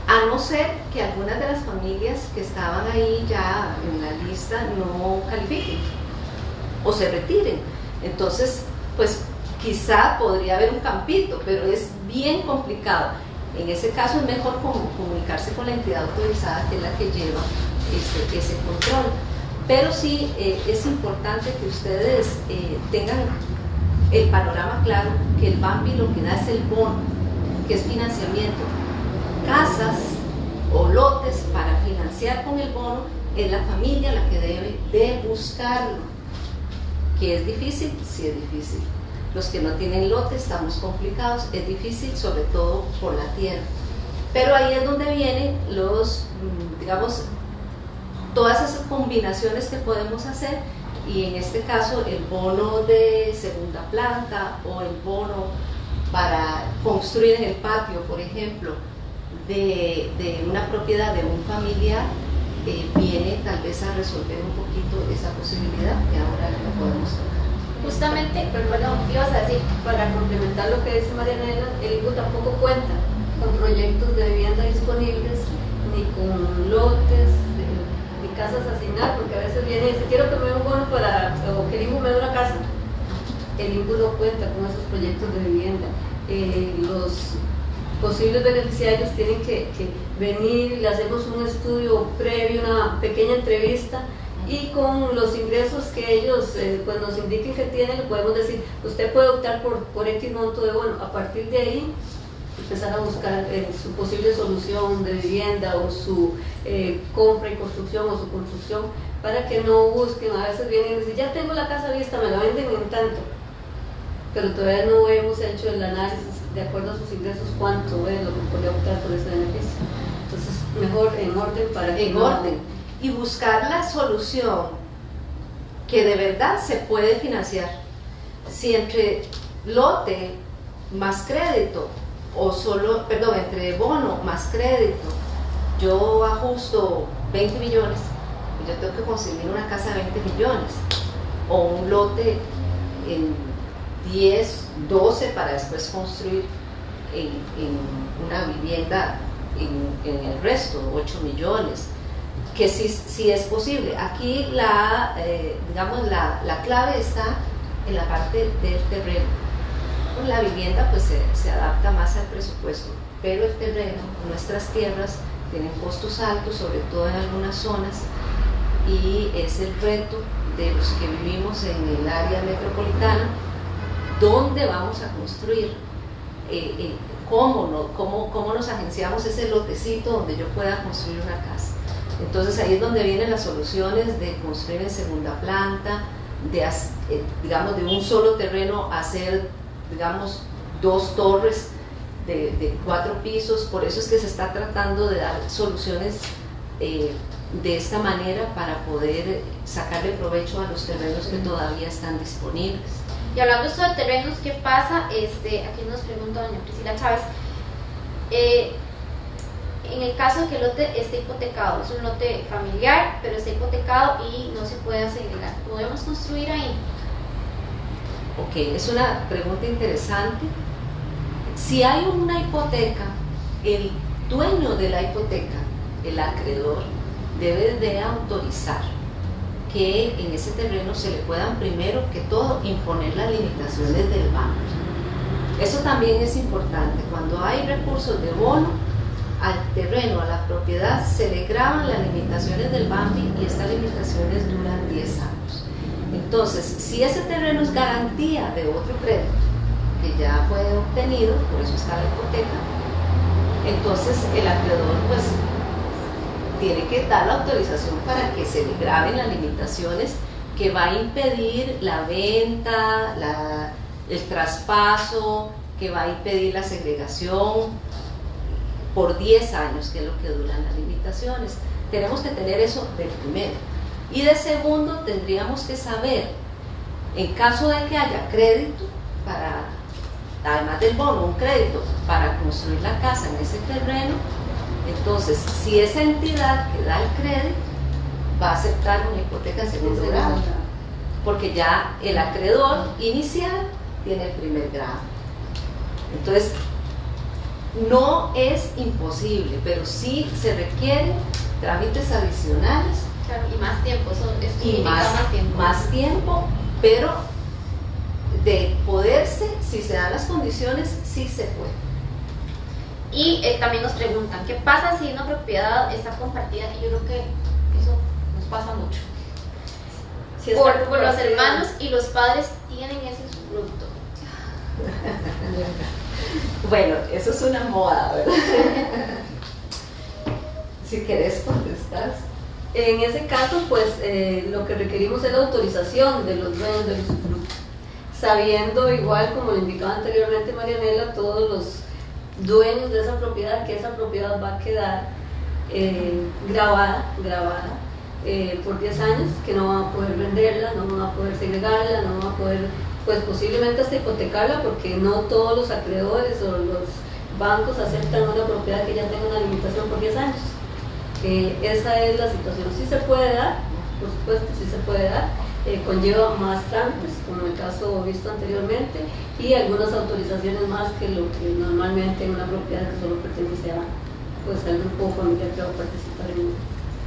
a no ser que algunas de las familias que estaban ahí ya en la lista no califiquen o se retiren. Entonces, pues quizá podría haber un campito, pero es bien complicado. En ese caso es mejor comunicarse con la entidad autorizada, que es la que lleva ese control. Pero sí es importante que ustedes tengan el panorama claro, que el Bambi lo que da es el bono, que es financiamiento. Casas o lotes para financiar con el bono, es la familia la que debe de buscarlo. ¿Que es difícil? Sí, es difícil. Los que no tienen lote estamos complicados, es difícil, sobre todo por la tierra. Pero ahí es donde vienen digamos, todas esas combinaciones que podemos hacer, y en este caso el bono de segunda planta o el bono para construir en el patio, por ejemplo, de una propiedad de un familiar, viene tal vez a resolver un poquito esa posibilidad que ahora no podemos tocar. Justamente, perdón, ¿qué ibas a decir? Para complementar lo que dice Marianela, el INCU tampoco cuenta con proyectos de vivienda disponibles, ni con lotes, ni casas a asignar, porque a veces viene y dice, quiero que me dé un bono o que el INCU me dé una casa. El INCU no cuenta con esos proyectos de vivienda. posibles beneficiarios tienen que venir, le hacemos un estudio previo, una pequeña entrevista, y con los ingresos que ellos pues nos indiquen que tienen, le podemos decir, usted puede optar por X monto de bono. A partir de ahí empezar a buscar su posible solución de vivienda, o su compra y construcción, o su construcción, para que no busquen. A veces vienen y dicen, ya tengo la casa lista, me la venden en tanto, pero todavía no hemos hecho el análisis de acuerdo a sus ingresos cuánto es lo que podría optar por ese beneficio. Entonces, mejor en orden para que en orden, y buscar la solución que de verdad se puede financiar. Si entre lote más crédito, o solo, perdón, entre bono más crédito, yo ajusto 20 millones, y yo tengo que conseguir una casa de 20 millones, o un lote en 10, 12 para después construir en una vivienda en el resto, 8 millones, que sí es posible. Aquí digamos, la clave está en la parte del terreno. La vivienda pues se adapta más al presupuesto, pero el terreno, nuestras tierras, tienen costos altos, sobre todo en algunas zonas, y es el reto de los que vivimos en el área metropolitana, dónde vamos a construir, cómo nos agenciamos ese lotecito donde yo pueda construir una casa. Entonces ahí es donde vienen las soluciones de construir en segunda planta, digamos, de un solo terreno hacer, digamos, 2 torres de 4 pisos. Por eso es que se está tratando de dar soluciones de esta manera, para poder sacarle provecho a los terrenos que todavía están disponibles. Y hablando esto de terrenos, ¿qué pasa? Aquí nos pregunta doña Priscila Chávez, en el caso de que el lote esté hipotecado, es un lote familiar, pero está hipotecado y no se puede segregar, ¿podemos construir ahí? Ok, es una pregunta interesante. Si hay una hipoteca, el dueño de la hipoteca, el acreedor, debe de autorizar que en ese terreno se le puedan, primero que todo, imponer las limitaciones del banco. Eso también es importante. Cuando hay recursos de bono, al terreno, a la propiedad, se le graban las limitaciones del BAMBI, y estas limitaciones duran 10 años. Entonces, si ese terreno es garantía de otro crédito que ya fue obtenido, por eso está la hipoteca, entonces el acreedor pues tiene que dar la autorización para que se le graben las limitaciones que va a impedir la venta, el traspaso, que va a impedir la segregación por 10 años, que es lo que duran las limitaciones. Tenemos que tener eso de primero. Y de segundo, tendríamos que saber, en caso de que haya crédito, además del bono, un crédito para construir la casa en ese terreno, entonces, si esa entidad que da el crédito va a aceptar una hipoteca en segundo grado, porque ya el acreedor inicial tiene el primer grado. Entonces, no es imposible, pero sí se requieren trámites adicionales. Claro, y más tiempo, y más tiempo, pero de poderse, si se dan las condiciones, sí se puede. Y también nos preguntan, ¿qué pasa si una propiedad está compartida? Y yo creo que eso nos pasa mucho. Si por los hermanos, y los padres tienen ese usufructo. Bueno, eso es una moda, ¿verdad? Si querés contestar. En ese caso, pues lo que requerimos es la autorización de los dueños del usufructo, sabiendo, igual como lo indicaba anteriormente Marianela, todos los dueños de esa propiedad, que esa propiedad va a quedar grabada por 10 años, que no van a poder venderla, no van a poder segregarla, no van a poder, pues posiblemente hasta hipotecarla, porque no todos los acreedores o los bancos aceptan una propiedad que ya tenga una limitación por 10 años. Esa es la situación. Sí se puede dar, por supuesto, sí se puede dar, conlleva más trámites, como en el caso visto anteriormente, y algunas autorizaciones más que lo que normalmente en una propiedad que solo pertenece a, pues, al grupo familiar que va a participar en un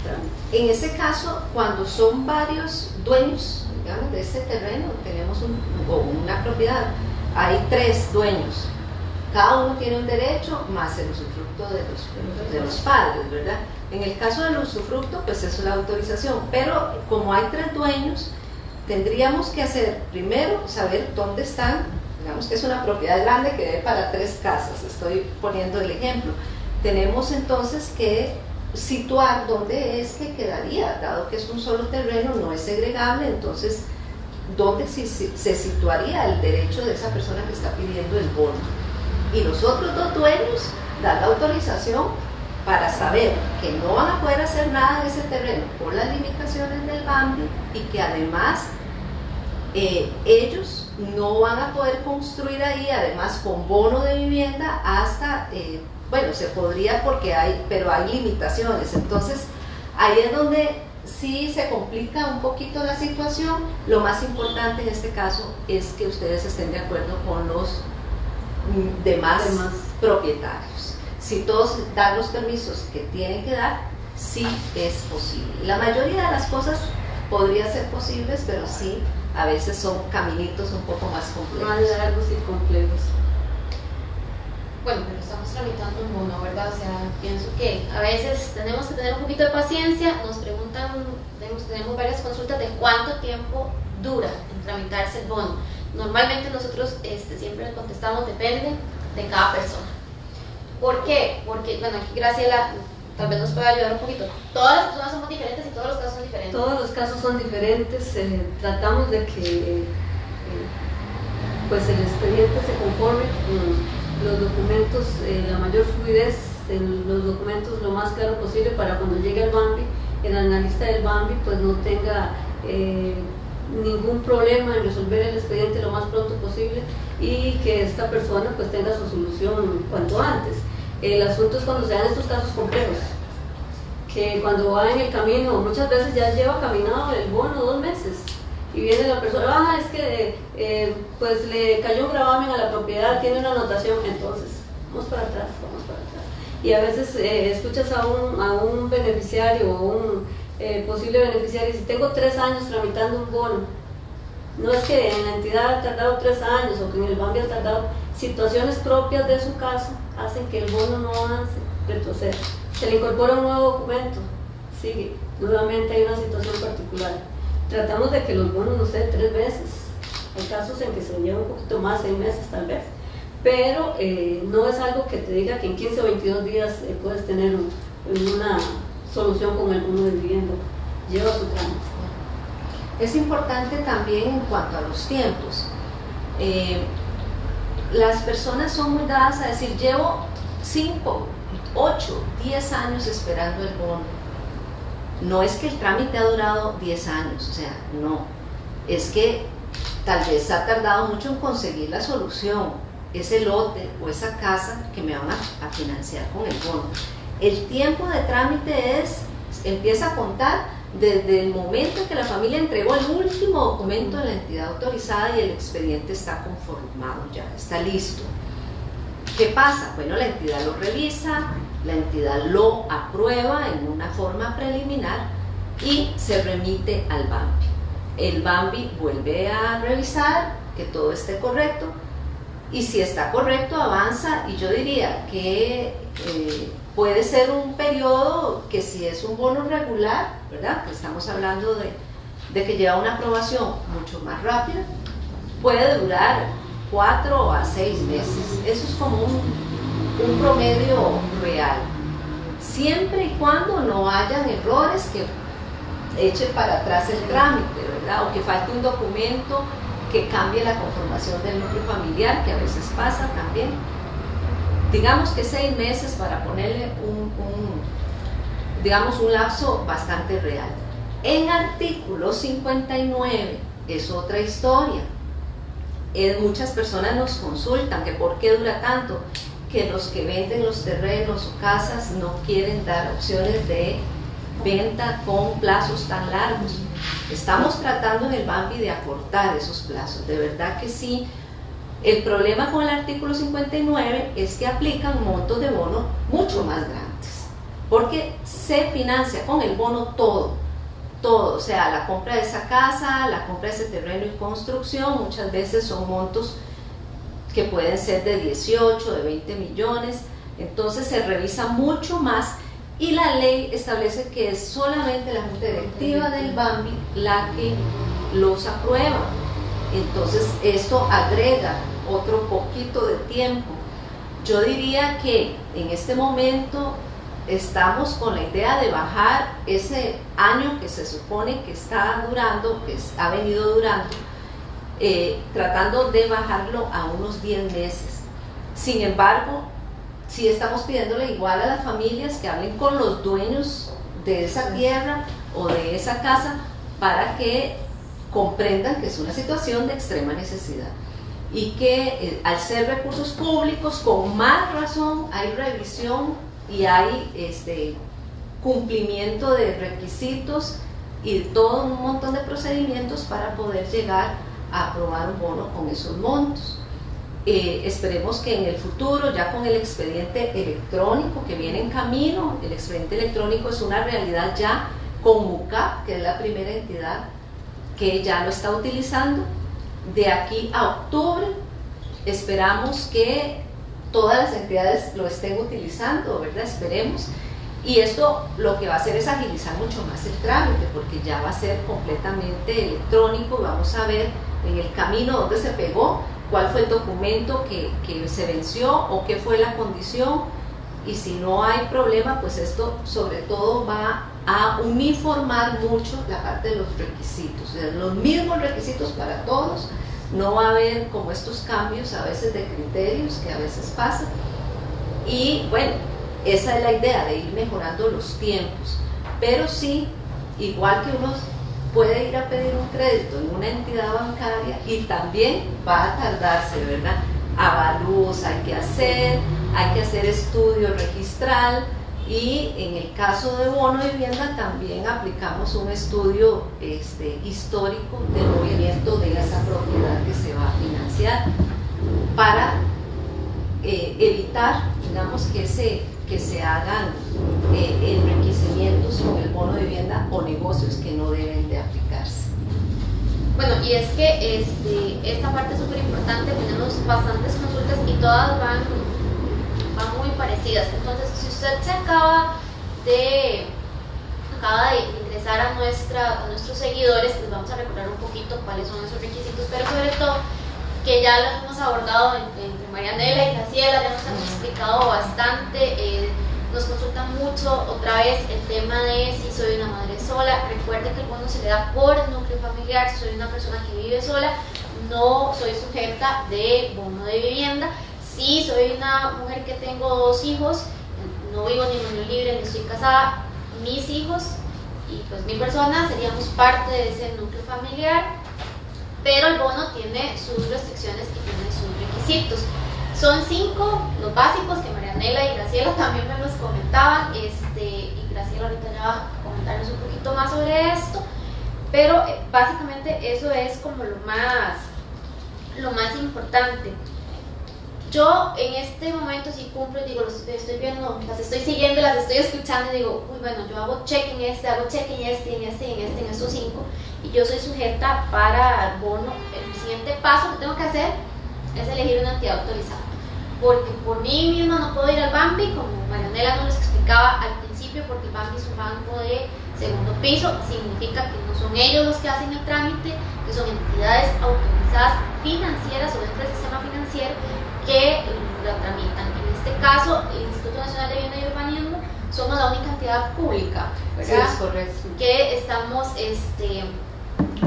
trámite. En ese caso, cuando son varios dueños, digamos, de este terreno, tenemos una propiedad, hay 3 dueños, Cada uno tiene un derecho más el usufructo de los padres, ¿verdad? En el caso del usufructo, pues eso es la autorización, pero como hay 3 dueños, tendríamos que hacer primero saber dónde están, digamos que es una propiedad grande que debe para 3 casas, estoy poniendo el ejemplo. Tenemos entonces que situar dónde es que quedaría, dado que es un solo terreno, no es segregable, entonces dónde se situaría el derecho de esa persona que está pidiendo el bono. Y los otros 2 dueños dan la autorización para saber que no van a poder hacer nada en ese terreno por las limitaciones del BAMBI y que además ellos no van a poder construir ahí, además con bono de vivienda hasta, bueno, se podría porque pero hay limitaciones, entonces ahí es donde sí se complica un poquito la situación. Lo más importante en este caso es que ustedes estén de acuerdo con los demás propietarios. Si todos dan los permisos que tienen que dar, sí es posible. La mayoría de las cosas podrían ser posibles, pero sí, a veces son caminitos un poco más complejos. Más largos y complejos. Bueno, pero estamos tramitando un bono, ¿verdad? O sea, pienso que a veces tenemos que tener un poquito de paciencia. Nos preguntan, tenemos varias consultas de cuánto tiempo dura en tramitarse el bono. Normalmente nosotros siempre le contestamos depende de cada persona. ¿Por qué? Porque, bueno, aquí Graciela tal vez nos pueda ayudar un poquito. Todas las personas somos diferentes y todos los casos son diferentes. Todos los casos son diferentes. Tratamos de que pues el expediente se conforme con los documentos, la mayor fluidez en los documentos lo más claro posible para cuando llegue el BAMBI, el analista del BAMBI pues no tenga ningún problema en resolver el expediente lo más pronto posible y que esta persona pues tenga su solución cuanto antes. El asunto es cuando se dan estos casos complejos, que cuando va en el camino, muchas veces ya lleva caminado el bono 2 meses y viene la persona, es que pues le cayó un gravamen a la propiedad, tiene una anotación, entonces vamos para atrás. Y a veces escuchas a un beneficiario o un posible beneficiario y dice, tengo 3 años tramitando un bono. No es que en la entidad ha tardado 3 años o que en el BAMBI ha tardado, situaciones propias de su caso hacen que el bono no avance, retroceda. Se le incorpora un nuevo documento, sigue, nuevamente hay una situación particular. Tratamos de que los bonos no sean 3 meses, hay casos en que se lleva un poquito más, 6 meses tal vez, pero no es algo que te diga que en 15 o 22 días puedes tener una solución con el bono de vivienda, lleva su trámite. Es importante también en cuanto a los tiempos. Las personas son muy dadas a decir, llevo 5, 8, 10 años esperando el bono. No es que el trámite ha durado 10 años, o sea, no. Es que tal vez ha tardado mucho en conseguir la solución, ese lote o esa casa que me van a financiar con el bono. El tiempo de trámite empieza a contar desde el momento en que la familia entregó el último documento a la entidad autorizada y el expediente está conformado ya, está listo. ¿Qué pasa? Bueno, la entidad lo revisa, la entidad lo aprueba en una forma preliminar y se remite al BAMBI. El BAMBI vuelve a revisar que todo esté correcto y si está correcto avanza, y yo diría que puede ser un periodo que si es un bono regular, ¿verdad? Que estamos hablando de que lleva una aprobación mucho más rápida, puede durar 4 a 6 meses. Eso es como un promedio real. Siempre y cuando no hayan errores que echen para atrás el trámite, ¿verdad? O que falte un documento que cambie la conformación del núcleo familiar, que a veces pasa también. Digamos que 6 meses para ponerle digamos un lapso bastante real. En artículo 59 es otra historia. Muchas personas nos consultan que por qué dura tanto, que los que venden los terrenos o casas no quieren dar opciones de venta con plazos tan largos. Estamos tratando en el BAMBI de acortar esos plazos, de verdad que sí. El problema con el artículo 59 es que aplican montos de bono mucho más grandes, porque se financia con el bono todo, o sea, la compra de esa casa, la compra de ese terreno y construcción, muchas veces son montos que pueden ser de 18, de 20 millones. Entonces se revisa mucho más y la ley establece que es solamente la junta directiva del BAMBI la que los aprueba. Entonces esto agrega otro poquito de tiempo. Yo diría que en este momento estamos con la idea de bajar ese año que se supone que está durando, que ha venido durando, tratando de bajarlo a unos 10 meses. Sin embargo, sí estamos pidiéndole igual a las familias que hablen con los dueños de esa tierra o de esa casa para que comprendan que es una situación de extrema necesidad y que al ser recursos públicos, con más razón hay revisión y hay cumplimiento de requisitos y todo un montón de procedimientos para poder llegar a aprobar un bono con esos montos. Esperemos que en el futuro, ya con el expediente electrónico que viene en camino, el expediente electrónico es una realidad ya con MUCAP, que es la primera entidad que ya lo está utilizando. De aquí a octubre esperamos que todas las entidades lo estén utilizando, ¿verdad? Esperemos. Y esto lo que va a hacer es agilizar mucho más el trámite, porque ya va a ser completamente electrónico. Vamos a ver en el camino dónde se pegó, cuál fue el documento que se venció o qué fue la condición. Y si no hay problema, pues esto sobre todo va a uniformar mucho la parte de los requisitos, o sea, los mismos requisitos para todos. No va a haber como estos cambios a veces de criterios que a veces pasan. Y bueno, esa es la idea, de ir mejorando los tiempos. Pero sí, igual que uno puede ir a pedir un crédito en una entidad bancaria y también va a tardarse, ¿verdad? Avalúos hay que hacer estudio registral, y en el caso de bono de vivienda también aplicamos un estudio histórico del movimiento de esa propiedad que se va a financiar para evitar, digamos, que se hagan enriquecimientos con el bono de vivienda o negocios que no deben de aplicarse. Bueno, y es que esta parte es súper importante, tenemos bastantes consultas y todas van muy parecidas. Entonces, si usted se acaba de ingresar a nuestros seguidores, les vamos a recordar un poquito cuáles son esos requisitos, pero sobre todo que ya los hemos abordado entre Marianela y Graciela, ya nos hemos explicado bastante. Nos consultan mucho otra vez el tema de si soy una madre sola. Recuerden que el bono se le da por el núcleo familiar. Si soy una persona que vive sola, no soy sujeta de bono de vivienda. Si soy una mujer que tengo 2 hijos, no vivo ni en unión libre ni estoy casada, mis hijos y pues mi persona seríamos parte de ese núcleo familiar, pero el bono tiene sus restricciones y tiene sus requisitos. Son 5 los básicos que Marianela y Graciela también me los comentaban, y Graciela ahorita ya va a comentarnos un poquito más sobre esto, pero básicamente eso es como lo más importante. Yo en este momento sí cumplo y digo, los estoy viendo, las estoy siguiendo, las estoy escuchando y digo, uy, bueno, yo hago check en hago check en en estos 5, y yo soy sujeta para el bono. El siguiente paso que tengo que hacer es elegir una entidad autorizada, porque por mí misma no puedo ir al BAMBI, como Marianela nos lo explicaba al principio, porque el BAMBI es un banco de segundo piso, significa que no son ellos los que hacen el trámite, que son entidades autorizadas financieras o dentro del sistema financiero que la tramitan. En este caso, el Instituto Nacional de Vivienda y Urbanismo somos la única entidad pública, ¿verdad? Sí, es correcto. Que estamos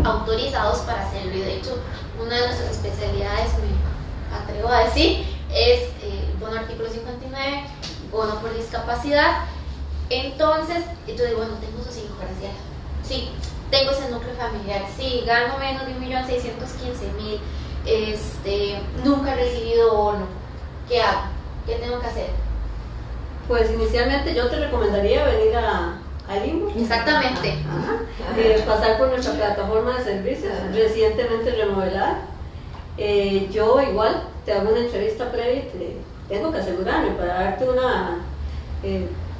autorizados para hacerlo, y de hecho una de nuestras especialidades, me atrevo a decir, es el bono artículo 59, bono por discapacidad. Entonces yo digo, bueno, tengo esos 5, gracias. Sí, tengo ese núcleo familiar, sí, gano menos de 1.615.000, nunca he recibido bono. ¿Qué hago? ¿Qué tengo que hacer? Pues inicialmente yo te recomendaría venir al INBO. Exactamente. Pasar por nuestra plataforma de servicios, recientemente remodelada. Yo igual te hago una entrevista previa y tengo que asegurarme para darte una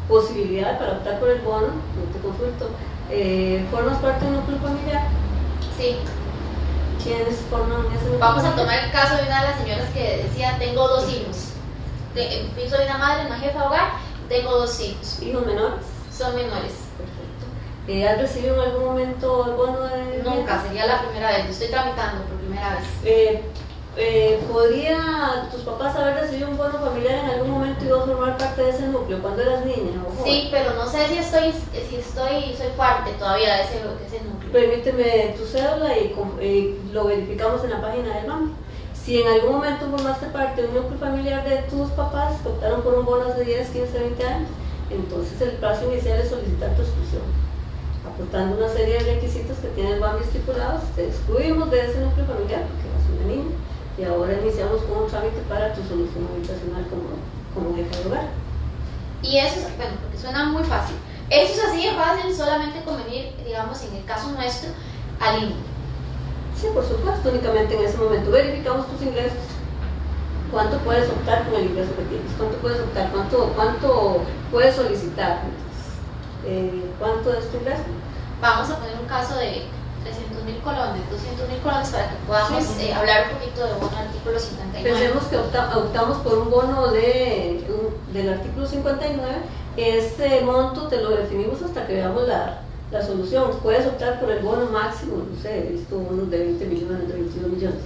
posibilidad para optar por el bono. Te consulto. ¿Formas parte de un núcleo familiar? Sí. ¿Quiénes forman ese núcleo? Vamos a tomar el caso de una de las señoras que decía, tengo 2 hijos. Soy una madre, una jefa de hogar, tengo 2 hijos. ¿Hijos menores? Son menores. Perfecto. ¿Has recibido en algún momento el bono de Nunca, sería la primera vez. Lo estoy tramitando por primera vez. ¿Podría tus papás haber recibido un bono familiar en algún momento y vos formar parte de ese núcleo cuando eras niña o joven? Sí, pero no sé si soy parte todavía de ese núcleo. Permíteme tu cédula y lo verificamos en la página del banco. Si en algún momento formaste parte de un núcleo familiar de tus papás que optaron por un bono de 10, 15, 20 años, entonces el plazo inicial es solicitar tu exclusión. Aportando una serie de requisitos que tiene el banco estipulados, te excluimos de ese núcleo familiar porque eras una niña. Y ahora iniciamos con un trámite para tu solución habitacional como jefa de hogar. Y eso es, bueno, porque suena muy fácil. Eso es así de fácil solamente con venir, digamos, en el caso nuestro, al INE. Sí, por supuesto, únicamente en ese momento verificamos tus ingresos. ¿Cuánto puedes optar con el ingreso que tienes? ¿Cuánto puedes optar? ¿Cuánto puedes solicitar? ¿Cuánto es tu ingreso? Vamos a poner un caso de 300.000 colones, 200.000 colones para que podamos hablar un poquito de bono artículo 59. Pensemos que optamos por un bono del artículo 59. Este monto te lo definimos hasta que veamos la solución. Puedes optar por el bono máximo, no sé, he visto bonos de 20 millones, de 22 millones.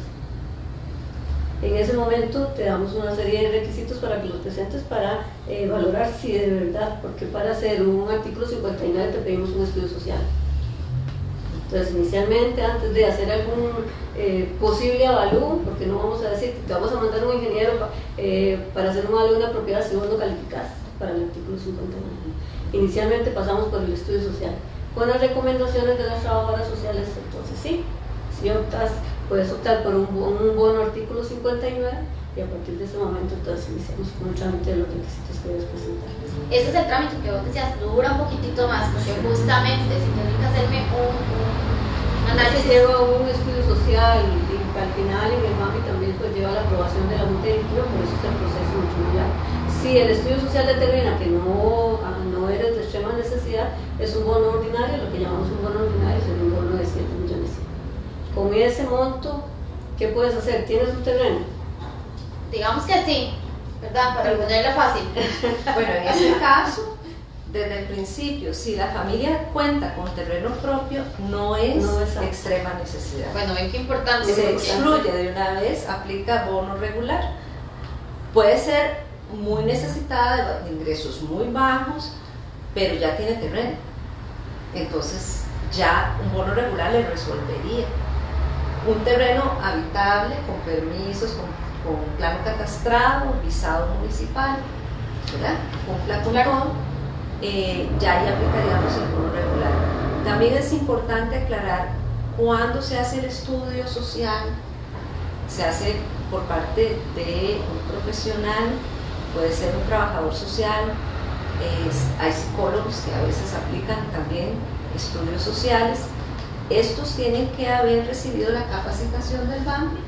En ese momento te damos una serie de requisitos para que los presentes para valorar si de verdad, porque para hacer un artículo 59 te pedimos un estudio social. Entonces, inicialmente, antes de hacer algún posible avalúo, porque no vamos a decir que te vamos a mandar un ingeniero para hacer un avalúo de una propiedad si vos no calificás para el artículo 59. Inicialmente pasamos por el estudio social, con las recomendaciones de las trabajadoras sociales. Entonces, sí, si optas, puedes optar por un bono artículo 59 y a partir de ese momento entonces iniciamos con el trámite de los requisitos que debes presentar. Ese es el trámite que vos decías, dura un poquitito más, porque justamente si tengo que hacerme un análisis. Se lleva un estudio social y al final en el MAMI también pues lleva la aprobación de la Junta Directiva, por eso es el proceso mucho más largo. Si el estudio social determina que no eres de extrema necesidad, es un bono ordinario, lo que llamamos un bono ordinario es un bono de 7 millones. Con ese monto, ¿qué puedes hacer? ¿Tienes un terreno? Digamos que sí, ¿verdad? Para ponerlo fácil. Bueno, en ese caso, desde el principio, si la familia cuenta con terreno propio, no es extrema necesidad. Bueno, ven qué importante. Se excluye de una vez, aplica bono regular. Puede ser muy necesitada de ingresos muy bajos, pero ya tiene terreno. Entonces, ya un bono regular le resolvería. Un terreno habitable, con permisos, con plano catastrado, visado municipal, ¿verdad? Cumpla con todo, ya ahí aplicaríamos el bono regular. También es importante aclarar cuándo se hace el estudio social. Se hace por parte de un profesional, puede ser un trabajador social, hay psicólogos que a veces aplican también estudios sociales. Estos tienen que haber recibido la capacitación del banco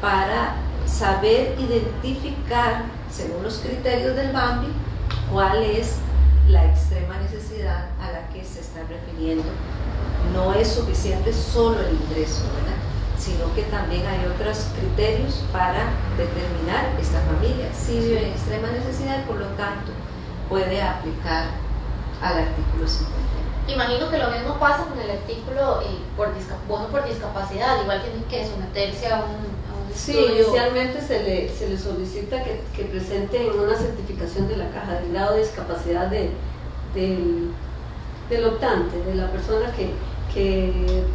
para saber identificar, según los criterios del BAMBI, cuál es la extrema necesidad a la que se está refiriendo. No es suficiente solo el ingreso, ¿verdad? Sino que también hay otros criterios para determinar esta familia si vive en extrema necesidad y por lo tanto puede aplicar al artículo 50. Imagino que lo mismo pasa con el artículo bono por discapacidad, igual tienen que someterse a un estudio. Sí, inicialmente se le solicita que presenten una certificación de la caja del grado de discapacidad del optante, de la persona que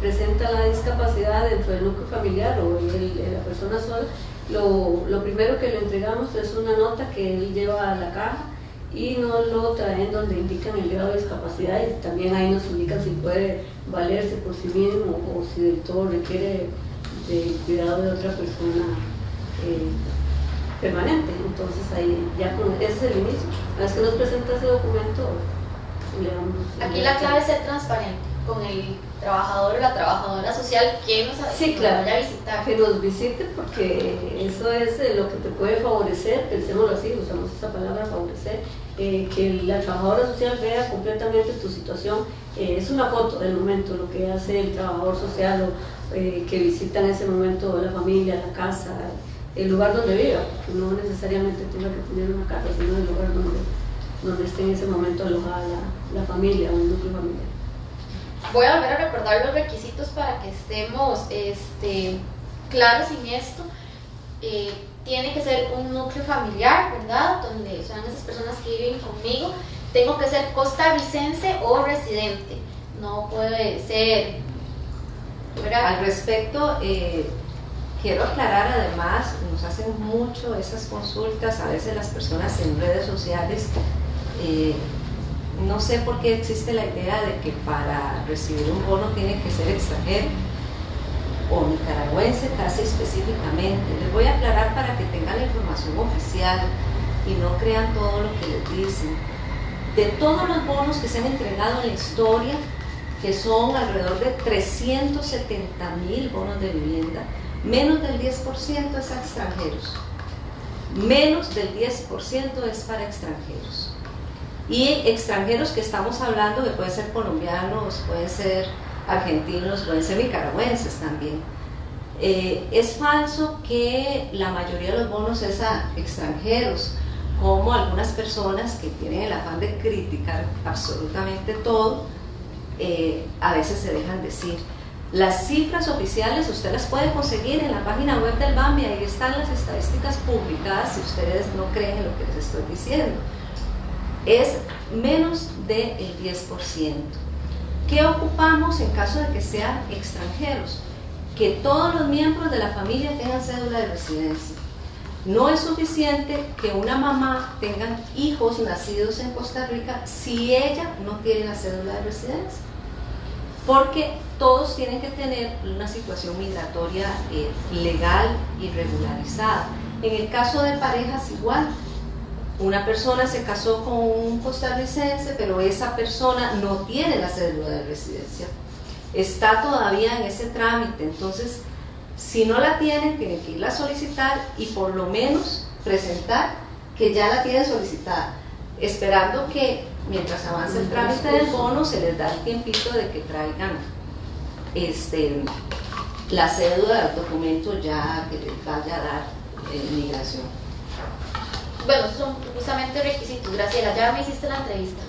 presenta la discapacidad dentro del núcleo familiar o la persona sola. Lo primero que le entregamos es una nota que él lleva a la caja y nos lo traen donde indican el grado de discapacidad y también ahí nos indican si puede valerse por sí mismo o si del todo requiere de cuidado de otra persona permanente. Entonces ahí ya ese es el inicio. Una vez que nos presenta ese documento, le damos... Aquí la clave es ser transparente con el trabajador o la trabajadora social que nos vaya a visitar. Que nos visite porque eso es lo que te puede favorecer, pensémoslo así, usamos esa palabra favorecer, que la trabajadora social vea completamente tu situación. Es una foto del momento, lo que hace el trabajador social que visita en ese momento la familia, la casa, el lugar donde viva, que no necesariamente tenga que tener una casa, sino el lugar donde esté en ese momento alojada la familia o el núcleo familiar. Voy a volver a recordar los requisitos para que estemos claros en esto. Tiene que ser un núcleo familiar, ¿verdad? Donde son esas personas que viven conmigo. Tengo que ser costarricense o residente. No puede ser, ¿verdad? Al respecto, quiero aclarar además, nos hacen mucho esas consultas, a veces las personas en redes sociales, no sé por qué existe la idea de que para recibir un bono tiene que ser extranjero o nicaragüense casi específicamente. Les voy a aclarar para que tengan la información oficial y no crean todo lo que les dicen. De todos los bonos que se han entregado en la historia, que son alrededor de 370,000 bonos de vivienda, menos del 10% es a extranjeros. Menos del 10% es para extranjeros. Y extranjeros que estamos hablando, que pueden ser colombianos, pueden ser argentinos, pueden ser nicaragüenses también. Es falso que la mayoría de los bonos es a extranjeros, como algunas personas que tienen el afán de criticar absolutamente todo, a veces se dejan decir. Las cifras oficiales usted las puede conseguir en la página web del BAMBI, ahí están las estadísticas publicadas si ustedes no creen en lo que les estoy diciendo. Es menos del 10%. ¿Qué ocupamos en caso de que sean extranjeros? Que todos los miembros de la familia tengan cédula de residencia. No es suficiente que una mamá tenga hijos nacidos en Costa Rica si ella no tiene la cédula de residencia, porque todos tienen que tener una situación migratoria legal y regularizada. En el caso de parejas igual, una persona se casó con un costarricense, pero esa persona no tiene la cédula de residencia, está todavía en ese trámite. Entonces, si no la tienen, tienen que irla a solicitar y por lo menos presentar que ya la tienen solicitada, esperando que mientras avance el trámite del bono se les da el tiempito de que traigan la cédula, el documento ya que les vaya a dar migración. Bueno, esos son justamente requisitos. Graciela, ya me hiciste la entrevista,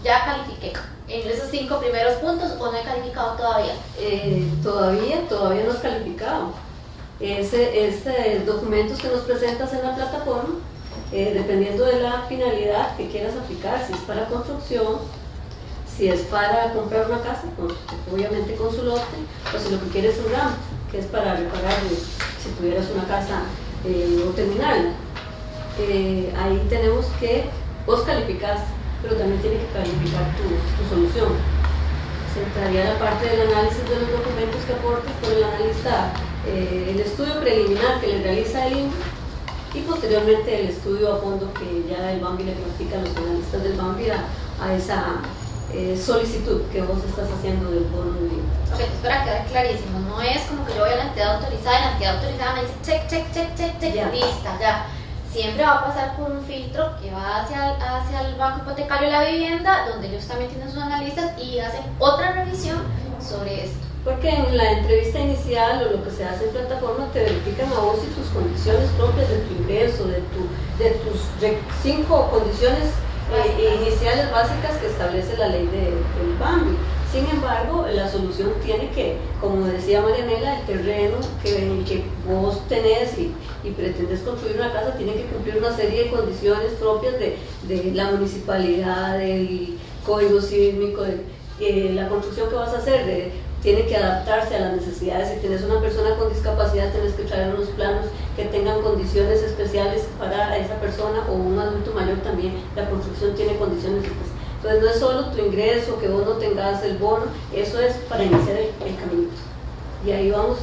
ya califiqué en esos 5 primeros puntos, o no he calificado todavía. Todavía no has calificado. Documentos que nos presentas en la plataforma, dependiendo de la finalidad que quieras aplicar, si es para construcción, si es para comprar una casa, obviamente con su lote, o si lo que quieres es un RAM, que es para reparar si tuvieras una casa o terminarla. Ahí tenemos que vos calificaste, pero también tienes que calificar tu solución. Se entraría la parte del análisis de los documentos que aportas por el analista, el estudio preliminar que le realiza el INVI y posteriormente el estudio a fondo que ya el BAMBI le practica a los analistas del BAMBI a esa solicitud que vos estás haciendo del bono de vivienda. Ok, pues para quedar clarísimo, no es como que yo voy a la entidad autorizada y la entidad autorizada me dice check, Ya. lista, ya. Siempre va a pasar por un filtro que va hacia el Banco Hipotecario de la Vivienda, donde ellos también tienen sus analistas y hacen otra revisión sobre esto. Porque en la entrevista inicial o lo que se hace en plataforma te verifican a vos y tus condiciones propias de tu ingreso, de tus 5 condiciones iniciales básicas que establece la ley del BAMBI. Sin embargo, la solución tiene que, como decía Marianela, el terreno que vos tenés y pretendes construir una casa tiene que cumplir una serie de condiciones propias de la municipalidad, del código sísmico, la construcción que vas a hacer, tiene que adaptarse a las necesidades. Si tienes una persona con discapacidad, tienes que traer unos planos que tengan condiciones especiales para esa persona, o un adulto mayor también, la construcción tiene condiciones especiales. Entonces no es solo tu ingreso, que vos no tengas el bono, eso es para iniciar el camino. Y ahí vamos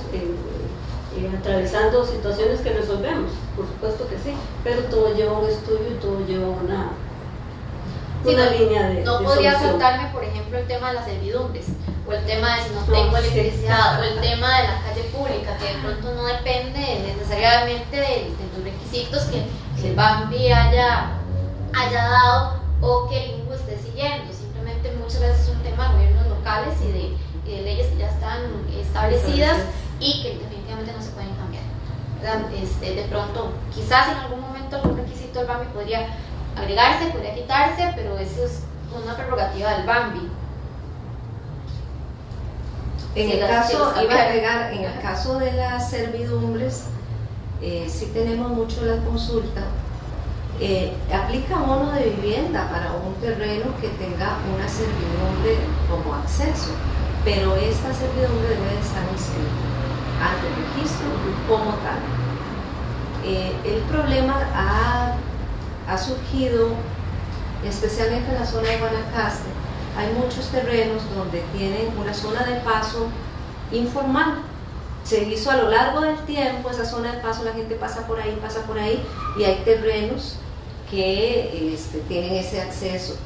atravesando situaciones que resolvemos, por supuesto que sí, pero todo lleva un estudio y todo lleva una línea de No podría solución. saltarme, por ejemplo, el tema de las servidumbres, o el tema de si no tengo electricidad, o el tema de la calle pública, que de pronto no depende necesariamente de los requisitos que el BAMBI haya dado o que el INVU esté siguiendo. Simplemente muchas veces es un tema de gobiernos locales y leyes que ya están establecidas y que definitivamente no se pueden cambiar, ¿verdad? De pronto, quizás en algún momento algún requisito del BAMBI podría agregarse, podría quitarse, pero eso es una prerrogativa del BAMBI. En el caso, iba a agregar, en el caso de las servidumbres, sí tenemos mucho la consulta. Aplica bono de vivienda para un terreno que tenga una servidumbre como acceso, pero esta servidumbre debe estar inscrita ante el registro como tal. El problema ha surgido especialmente en la zona de Guanacaste. Hay muchos terrenos donde tienen una zona de paso informal. Se hizo a lo largo del tiempo esa zona de paso, la gente pasa por ahí y hay terrenos que tienen ese acceso.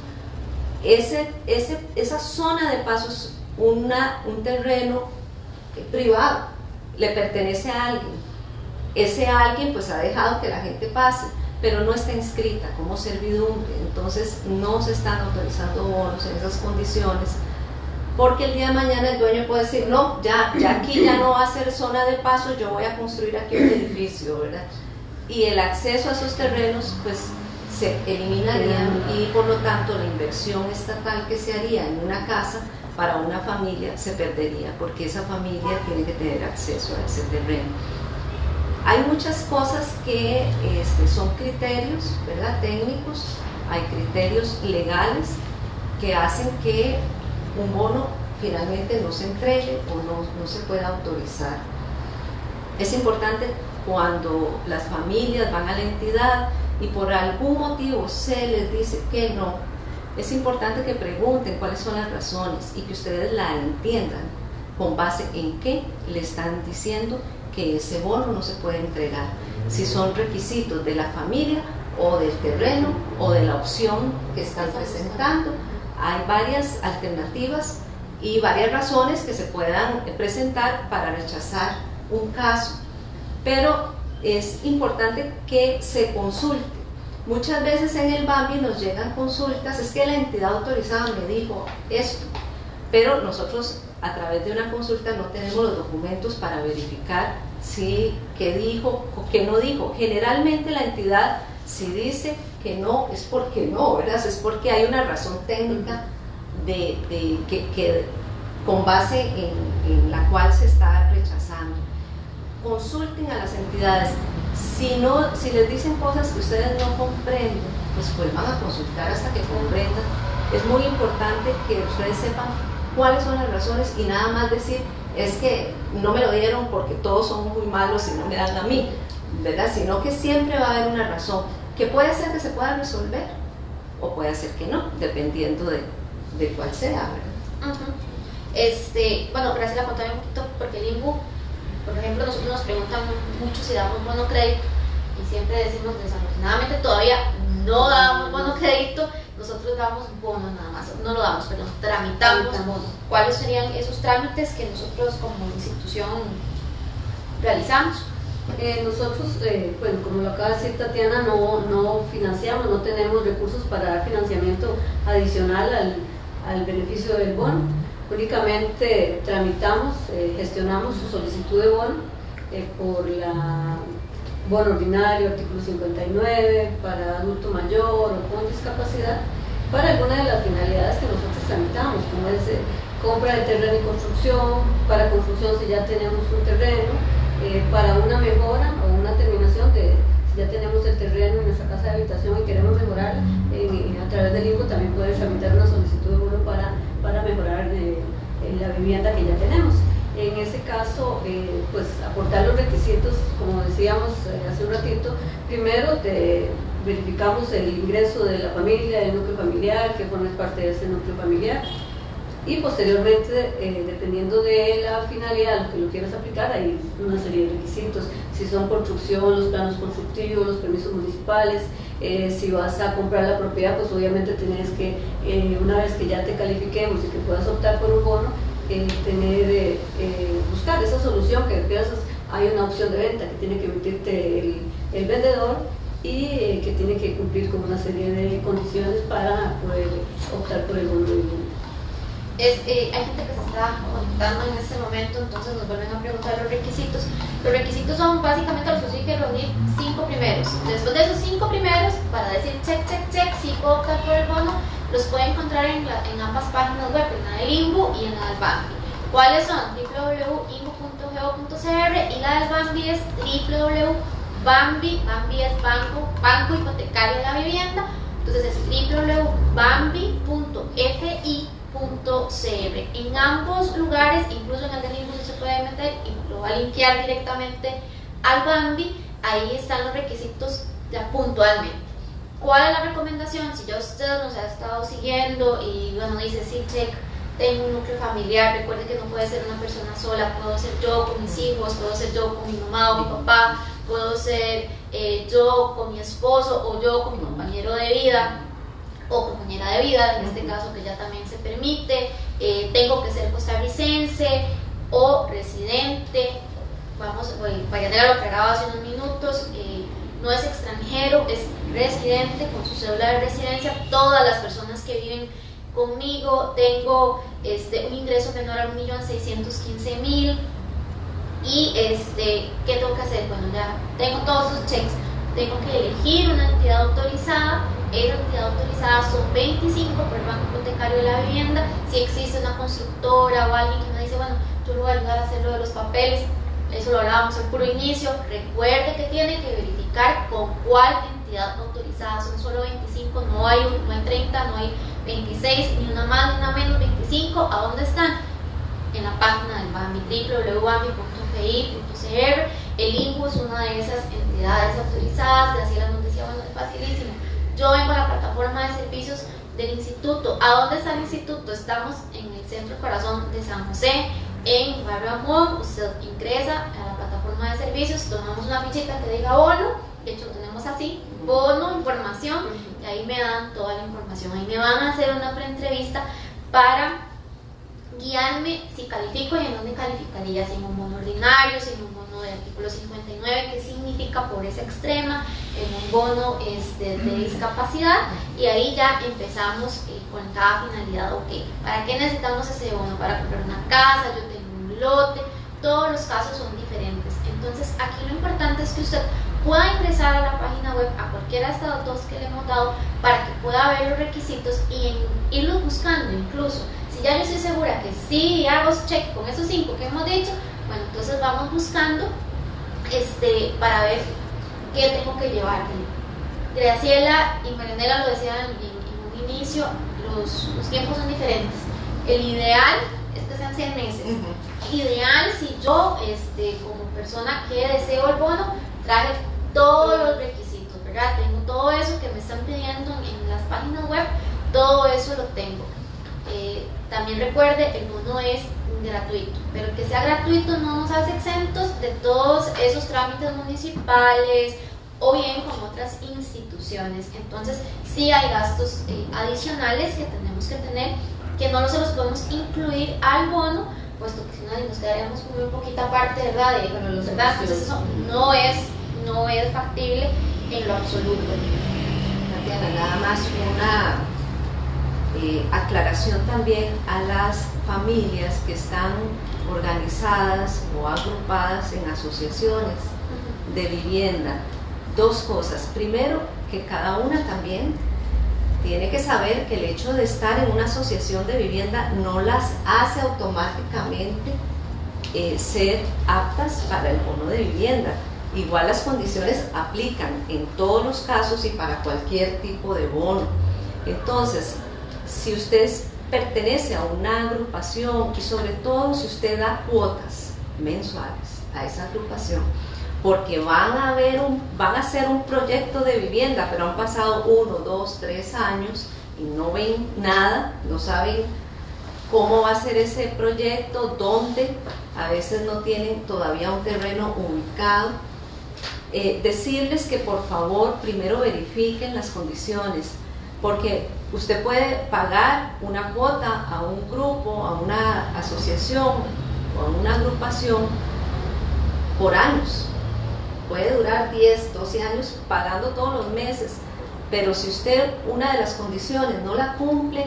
Esa zona de paso es un terreno privado, le pertenece a alguien. Ese alguien pues ha dejado que la gente pase, pero no está inscrita como servidumbre, entonces no se están autorizando bonos en esas condiciones, porque el día de mañana el dueño puede decir, no, ya aquí ya no va a ser zona de paso, yo voy a construir aquí un edificio, ¿verdad? Y el acceso a esos terrenos pues se eliminaría y por lo tanto la inversión estatal que se haría en una casa para una familia se perdería, porque esa familia tiene que tener acceso a ese terreno. Hay muchas cosas que son criterios, ¿verdad?, técnicos, hay criterios legales que hacen que un bono finalmente no se entregue o no se pueda autorizar. Es importante cuando las familias van a la entidad y por algún motivo se les dice que no, es importante que pregunten cuáles son las razones y que ustedes la entiendan con base en qué le están diciendo que ese bono no se puede entregar, si son requisitos de la familia o del terreno o de la opción que están presentando. Hay varias alternativas y varias razones que se puedan presentar para rechazar un caso, pero es importante que se consulte. Muchas veces en el BAMBI nos llegan consultas, es que la entidad autorizada me dijo esto, pero nosotros a través de una consulta no tenemos los documentos para verificar si qué dijo o qué no dijo. Generalmente la entidad, si dice que no, es porque no, ¿verdad? Es porque hay una razón técnica que con base en la cual se está rechazando. Consulten a las entidades. Si les dicen cosas que ustedes no comprenden, pues vuelvan a consultar hasta que comprendan. Es muy importante que ustedes sepan cuáles son las razones y nada más decir, es que no me lo dieron porque todos son muy malos y no me dan a mí, ¿verdad? Sino que siempre va a haber una razón, que puede ser que se pueda resolver o puede ser que no, dependiendo de cuál sea, ¿verdad? Bueno, gracias a contarme un poquito, porque el INBU, por ejemplo, nosotros nos preguntan mucho si damos bono crédito y siempre decimos, desafortunadamente todavía no damos bono crédito, nosotros damos bono nada más, no lo damos, pero tramitamos bono. ¿Cuáles serían esos trámites que nosotros como institución realizamos? Nosotros, bueno, como lo acaba de decir Tatiana, no financiamos, no tenemos recursos para dar financiamiento adicional al beneficio del bono. Únicamente tramitamos, gestionamos su solicitud de bono por la bono ordinario, artículo 59, para adulto mayor o con discapacidad, para alguna de las finalidades que nosotros tramitamos, como es compra de terreno y construcción, para construcción si ya tenemos un terreno, para una mejora o una terminación si ya tenemos el terreno en nuestra casa de habitación y queremos mejorar, a través del INBU también puede tramitar una solicitud de bono para mejorar la vivienda que ya tenemos. En ese caso, pues aportar los requisitos, como decíamos hace un ratito, primero verificamos el ingreso de la familia, del núcleo familiar, que forma parte de ese núcleo familiar, y posteriormente, dependiendo de la finalidad a lo que lo quieras aplicar, hay una serie de requisitos, si son construcción, los planos constructivos, los permisos municipales, si vas a comprar la propiedad, pues obviamente tienes que, una vez que ya te califiquemos y que puedas optar por un bono, buscar esa solución que hay una opción de venta que tiene que emitirte el vendedor y que tiene que cumplir con una serie de condiciones para poder optar por el bono de vivienda. hay gente que se está conectando en este momento, entonces nos vuelven a preguntar los requisitos. Los requisitos son básicamente los que hay que reunir 5 primeros. Después de esos 5 primeros, para decir check, check, check, si puedo optar por el bono, los puede encontrar en ambas páginas web, en la del INBU y en la del Bambi. ¿Cuáles son? www.inbu.go.cr y la del Bambi es www.bambi, Bambi es Banco Hipotecario de la Vivienda, entonces es www.bambi.fi.cr. En ambos lugares, incluso en el del INBU se puede meter y lo va a linkear directamente al Bambi. Ahí están los requisitos ya puntualmente. ¿Cuál es la recomendación? Si ya usted nos ha estado siguiendo y bueno, dice sí, check, tengo un núcleo familiar, recuerde que no puede ser una persona sola, puedo ser yo con mis hijos, puedo ser yo con mi mamá o mi papá, puedo ser yo con mi esposo o yo con mi compañero de vida o compañera de vida, en este caso que ya también se permite, tengo que ser costarricense o residente, voy a tener lo que hablaba hace unos minutos, no es extranjero, es residente con su cédula de residencia. Todas las personas que viven conmigo, tengo un ingreso menor a 1.615.000 y ¿qué tengo que hacer? Bueno, ya tengo todos sus checks, tengo que elegir una entidad autorizada. Esa entidad autorizada son 25 por el Banco Hipotecario de la Vivienda. Si existe una constructora o alguien que me dice, bueno, yo le voy a ayudar a hacer lo de los papeles, eso lo hablábamos al puro inicio, recuerde que tiene que verificar con cuál entidad autorizada, son solo 25, no hay 30, no hay 26, ni una más ni una menos, 25, ¿a dónde están? En la página del Bambi, www.bambi.fi.cr. El INBU es una de esas entidades autorizadas. Graciela nos decía, bueno, es facilísimo, yo vengo a la plataforma de servicios del instituto. ¿A dónde está el instituto? Estamos en el Centro Corazón de San José, en Barrio Amón. Usted ingresa a la plataforma de servicios, tomamos una fichita que diga bono, de hecho lo tenemos así, bono, información, y ahí me dan toda la información. Ahí me van a hacer una preentrevista para guiarme si califico y en dónde calificaría, si en un bono ordinario, si en un bono de artículo 59, que significa pobreza extrema, en un bono de discapacidad, y ahí ya empezamos con cada finalidad. Ok, ¿para qué necesitamos ese bono? Para comprar una casa, yo tengo un lote, todos los casos son diferentes. Entonces aquí lo importante es que usted pueda ingresar a la página web, a cualquiera de estas dos que le hemos dado, para que pueda ver los requisitos y irlos buscando. Incluso si ya yo estoy segura que sí hago check con esos 5 que hemos dicho, bueno, entonces vamos buscando para ver qué tengo que llevar. Graciela y Marianela lo decían en un inicio, los tiempos son diferentes. El ideal es que sean 100 meses. Ideal si yo, como persona que deseo el bono, traje todos los requisitos, ¿verdad? Tengo todo eso que me están pidiendo en las páginas web, todo eso lo tengo. También recuerde, el bono es gratuito, pero que sea gratuito no nos hace exentos de todos esos trámites municipales o bien con otras instituciones. Entonces sí hay gastos adicionales que tenemos que tener, que no se los podemos incluir al bono, puesto que si no nos quedaríamos con muy poquita parte, ¿verdad? ¿Verdad? Entonces eso no es factible en lo absoluto. Tatiana, nada más una aclaración también a las familias que están organizadas o agrupadas en asociaciones de vivienda. Dos cosas. Primero, que cada una también tiene que saber que el hecho de estar en una asociación de vivienda no las hace automáticamente ser aptas para el bono de vivienda. Igual las condiciones aplican en todos los casos y para cualquier tipo de bono. Entonces, si usted pertenece a una agrupación y sobre todo si usted da cuotas mensuales a esa agrupación, porque van a hacer un proyecto de vivienda, pero han pasado 1, 2, 3 años y no ven nada, no saben cómo va a ser ese proyecto, dónde, a veces no tienen todavía un terreno ubicado. Decirles que por favor primero verifiquen las condiciones, porque usted puede pagar una cuota a un grupo, a una asociación o a una agrupación por años. Puede durar 10, 12 años pagando todos los meses, pero si usted una de las condiciones no la cumple,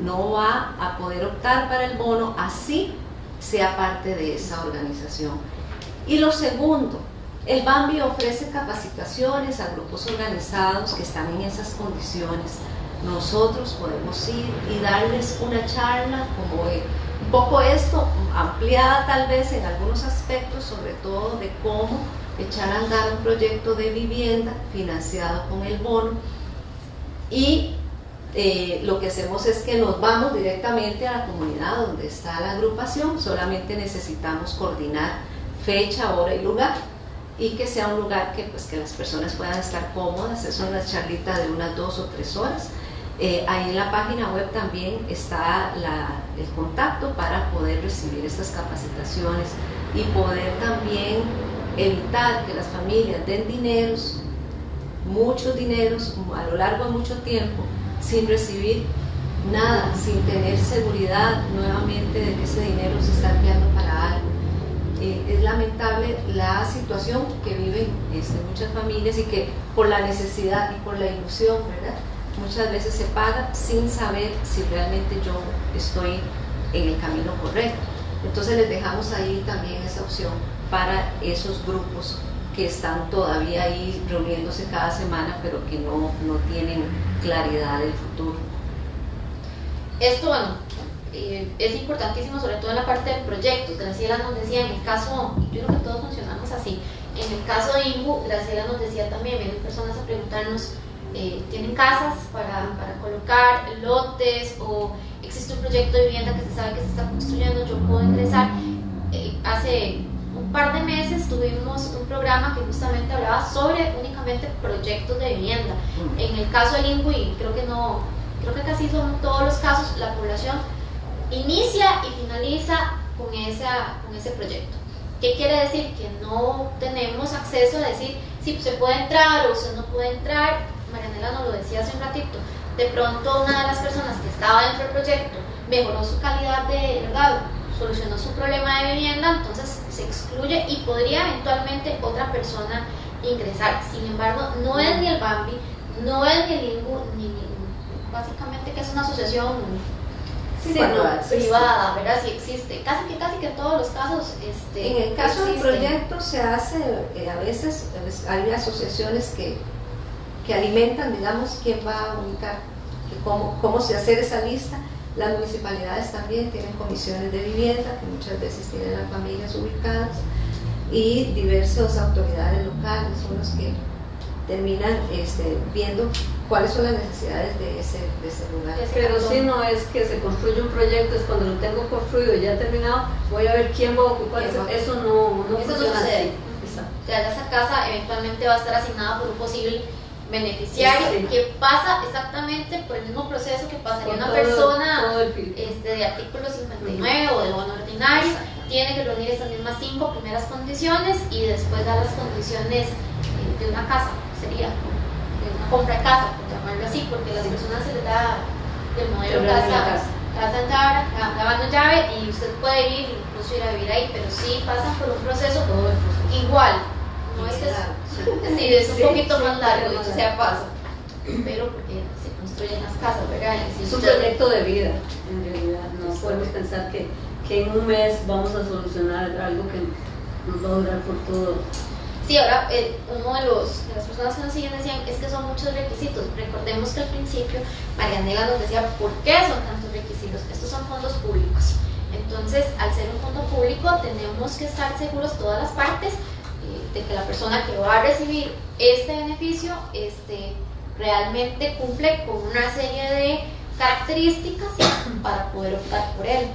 no va a poder optar para el bono, así sea parte de esa organización. Y lo segundo, el BAMBI ofrece capacitaciones a grupos organizados que están en esas condiciones. Nosotros podemos ir y darles una charla como un poco esto, ampliada tal vez en algunos aspectos, sobre todo de cómo echar a andar un proyecto de vivienda financiado con el bono. Y lo que hacemos es que nos vamos directamente a la comunidad donde está la agrupación, solamente necesitamos coordinar fecha, hora y lugar, y que sea un lugar que, pues, que las personas puedan estar cómodas. Es una charlita de unas 2 o 3 horas. Ahí en la página web también está el contacto para poder recibir estas capacitaciones y poder también evitar que las familias den dineros, muchos dineros, a lo largo de mucho tiempo, sin recibir nada, sin tener seguridad nuevamente de que ese dinero se está enviando para algo. Es lamentable la situación que viven muchas familias, y que por la necesidad y por la ilusión, ¿verdad?, muchas veces se paga sin saber si realmente yo estoy en el camino correcto. Entonces les dejamos ahí también esa opción para esos grupos que están todavía ahí reuniéndose cada semana, pero que no tienen claridad del futuro. Esto, bueno, es importantísimo, sobre todo en la parte de proyectos. Graciela nos decía, en el caso, yo creo que todos funcionamos así, en el caso de INBU, Graciela nos decía también, vienen personas a preguntarnos, ¿tienen casas para colocar, lotes, o existe un proyecto de vivienda que se sabe que se está construyendo, yo puedo ingresar? Hace un par de meses tuvimos un programa que justamente hablaba sobre únicamente proyectos de vivienda. En el caso del INBU, y creo que casi son todos los casos, la población inicia y finaliza con ese proyecto. ¿Qué quiere decir? Que no tenemos acceso a decir si se puede entrar o usted no puede entrar. Marianela nos lo decía hace un ratito, de pronto una de las personas que estaba dentro del proyecto mejoró su calidad de verdad, solucionó su problema de vivienda, entonces se excluye y podría eventualmente otra persona ingresar. Sin embargo, no es ni el BAMBI, no es ni el INBU, ni básicamente, que es una asociación privada, ¿verdad? Sí existe, casi que en todos los casos. En el caso del proyecto se hace, a veces hay asociaciones que alimentan, digamos, quién va a ubicar, cómo se hacer esa lista. Las municipalidades también tienen comisiones de vivienda, que muchas veces tienen las familias ubicadas, y diversas autoridades locales son los que terminan viendo cuáles son las necesidades de ese lugar. Pero si no es que se construye un proyecto, es cuando lo tengo construido y ya terminado, voy a ver quién va a ocupar. Eso no funciona así. Ya esa casa eventualmente va a estar asignada por un posible beneficiario, sí, que pasa exactamente por el mismo proceso que pasaría una persona de artículo 59 o de bono ordinario. Tiene que reunir esas mismas 5 primeras condiciones y después dar las condiciones de una casa, sería una compra de casa, por llamarlo así, porque a las personas se les da el modelo casa lavando llave, y usted puede ir, incluso ir a vivir ahí, pero sí pasan por un proceso igual. No es que sí, es un poquito más largo, dicho sea paso, pero porque se construyen las casas, ¿verdad? Es un proyecto de vida, en realidad. No podemos pensar que en un mes vamos a solucionar algo que nos va a durar por todo. Sí, ahora uno de las personas que nos siguen decían es que son muchos requisitos. Recordemos que al principio Marianela nos decía por qué son tantos requisitos. Estos son fondos públicos. Entonces, al ser un fondo público, tenemos que estar seguros todas las partes de que la persona que va a recibir este beneficio realmente cumple con una serie de características para poder optar por él.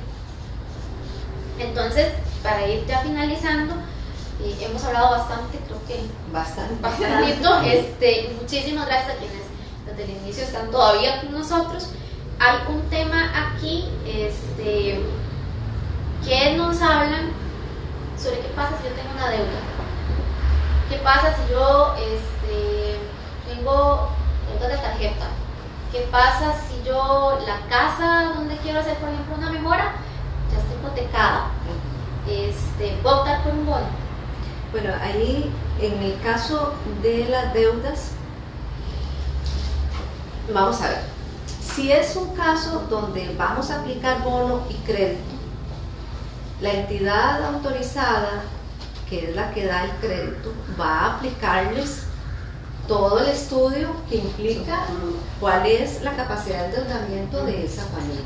Entonces, para ir ya finalizando, hemos hablado bastante, creo que bastantito. Muchísimas gracias a quienes desde el inicio están todavía con nosotros. Hay un tema aquí que nos hablan sobre qué pasa si yo tengo una deuda. ¿Qué pasa si yo tengo deuda de tarjeta? ¿Qué pasa si yo la casa donde quiero hacer, por ejemplo, una mejora, ya está hipotecada? ¿Puedo optar por un bono? Bueno, ahí en el caso de las deudas, vamos a ver, Si es un caso donde vamos a aplicar bono y crédito, la entidad autorizada, que es la que da el crédito, va a aplicarles todo el estudio que implica cuál es la capacidad de endeudamiento de esa familia.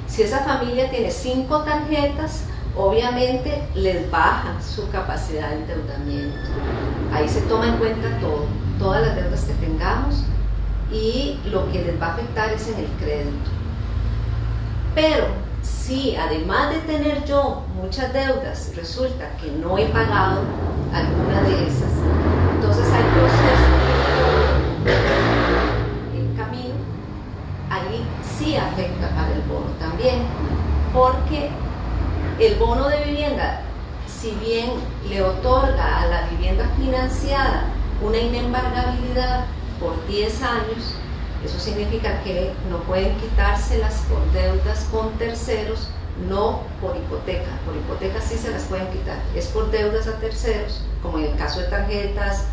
Si esa familia tiene 5 tarjetas, obviamente les baja su capacidad de endeudamiento. Ahí se toma en cuenta todo, todas las deudas que tengamos, y lo que les va a afectar es en el crédito. Pero si además de tener yo muchas deudas, resulta que no he pagado alguna de esas, entonces hay procesos en camino, ahí sí afecta para el bono también, porque el bono de vivienda, si bien le otorga a la vivienda financiada una inembargabilidad por 10 años, eso significa que no pueden quitárselas por deudas con terceros, no por hipoteca. Por hipoteca sí se las pueden quitar, es por deudas a terceros, como en el caso de tarjetas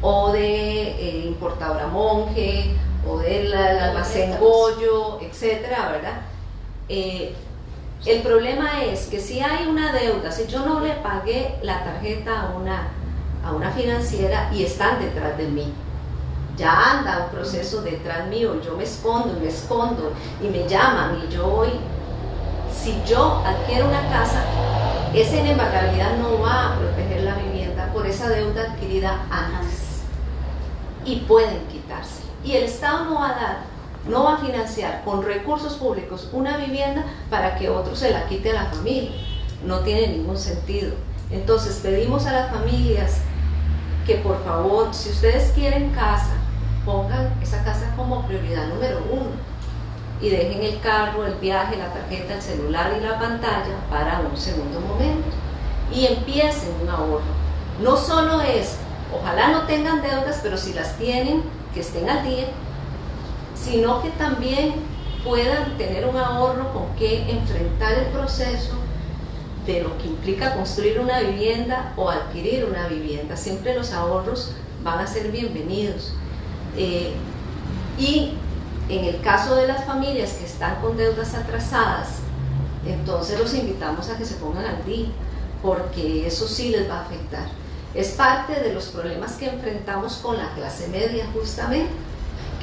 o de importadora Monge o del almacén Goyo, etcétera, ¿verdad? El problema es que si hay una deuda, si yo no le pagué la tarjeta a una financiera y están detrás de mí, ya anda un proceso detrás mío, yo me escondo y me llaman y yo voy. Si yo adquiero una casa, esa inembargabilidad no va a proteger la vivienda por esa deuda adquirida antes, y pueden quitarse. Y el Estado no va a financiar con recursos públicos una vivienda para que otro se la quite a la familia. No tiene ningún sentido. Entonces pedimos a las familias que por favor, si ustedes quieren casa, pongan esa casa como prioridad número 1 y dejen el carro, el viaje, la tarjeta, el celular y la pantalla para un segundo momento y empiecen un ahorro. No solo es, ojalá no tengan deudas, pero si las tienen, que estén al día, sino que también puedan tener un ahorro con que enfrentar el proceso de lo que implica construir una vivienda o adquirir una vivienda. Siempre los ahorros van a ser bienvenidos. Y en el caso de las familias que están con deudas atrasadas, entonces los invitamos a que se pongan al día, porque eso sí les va a afectar. Es parte de los problemas que enfrentamos con la clase media, justamente,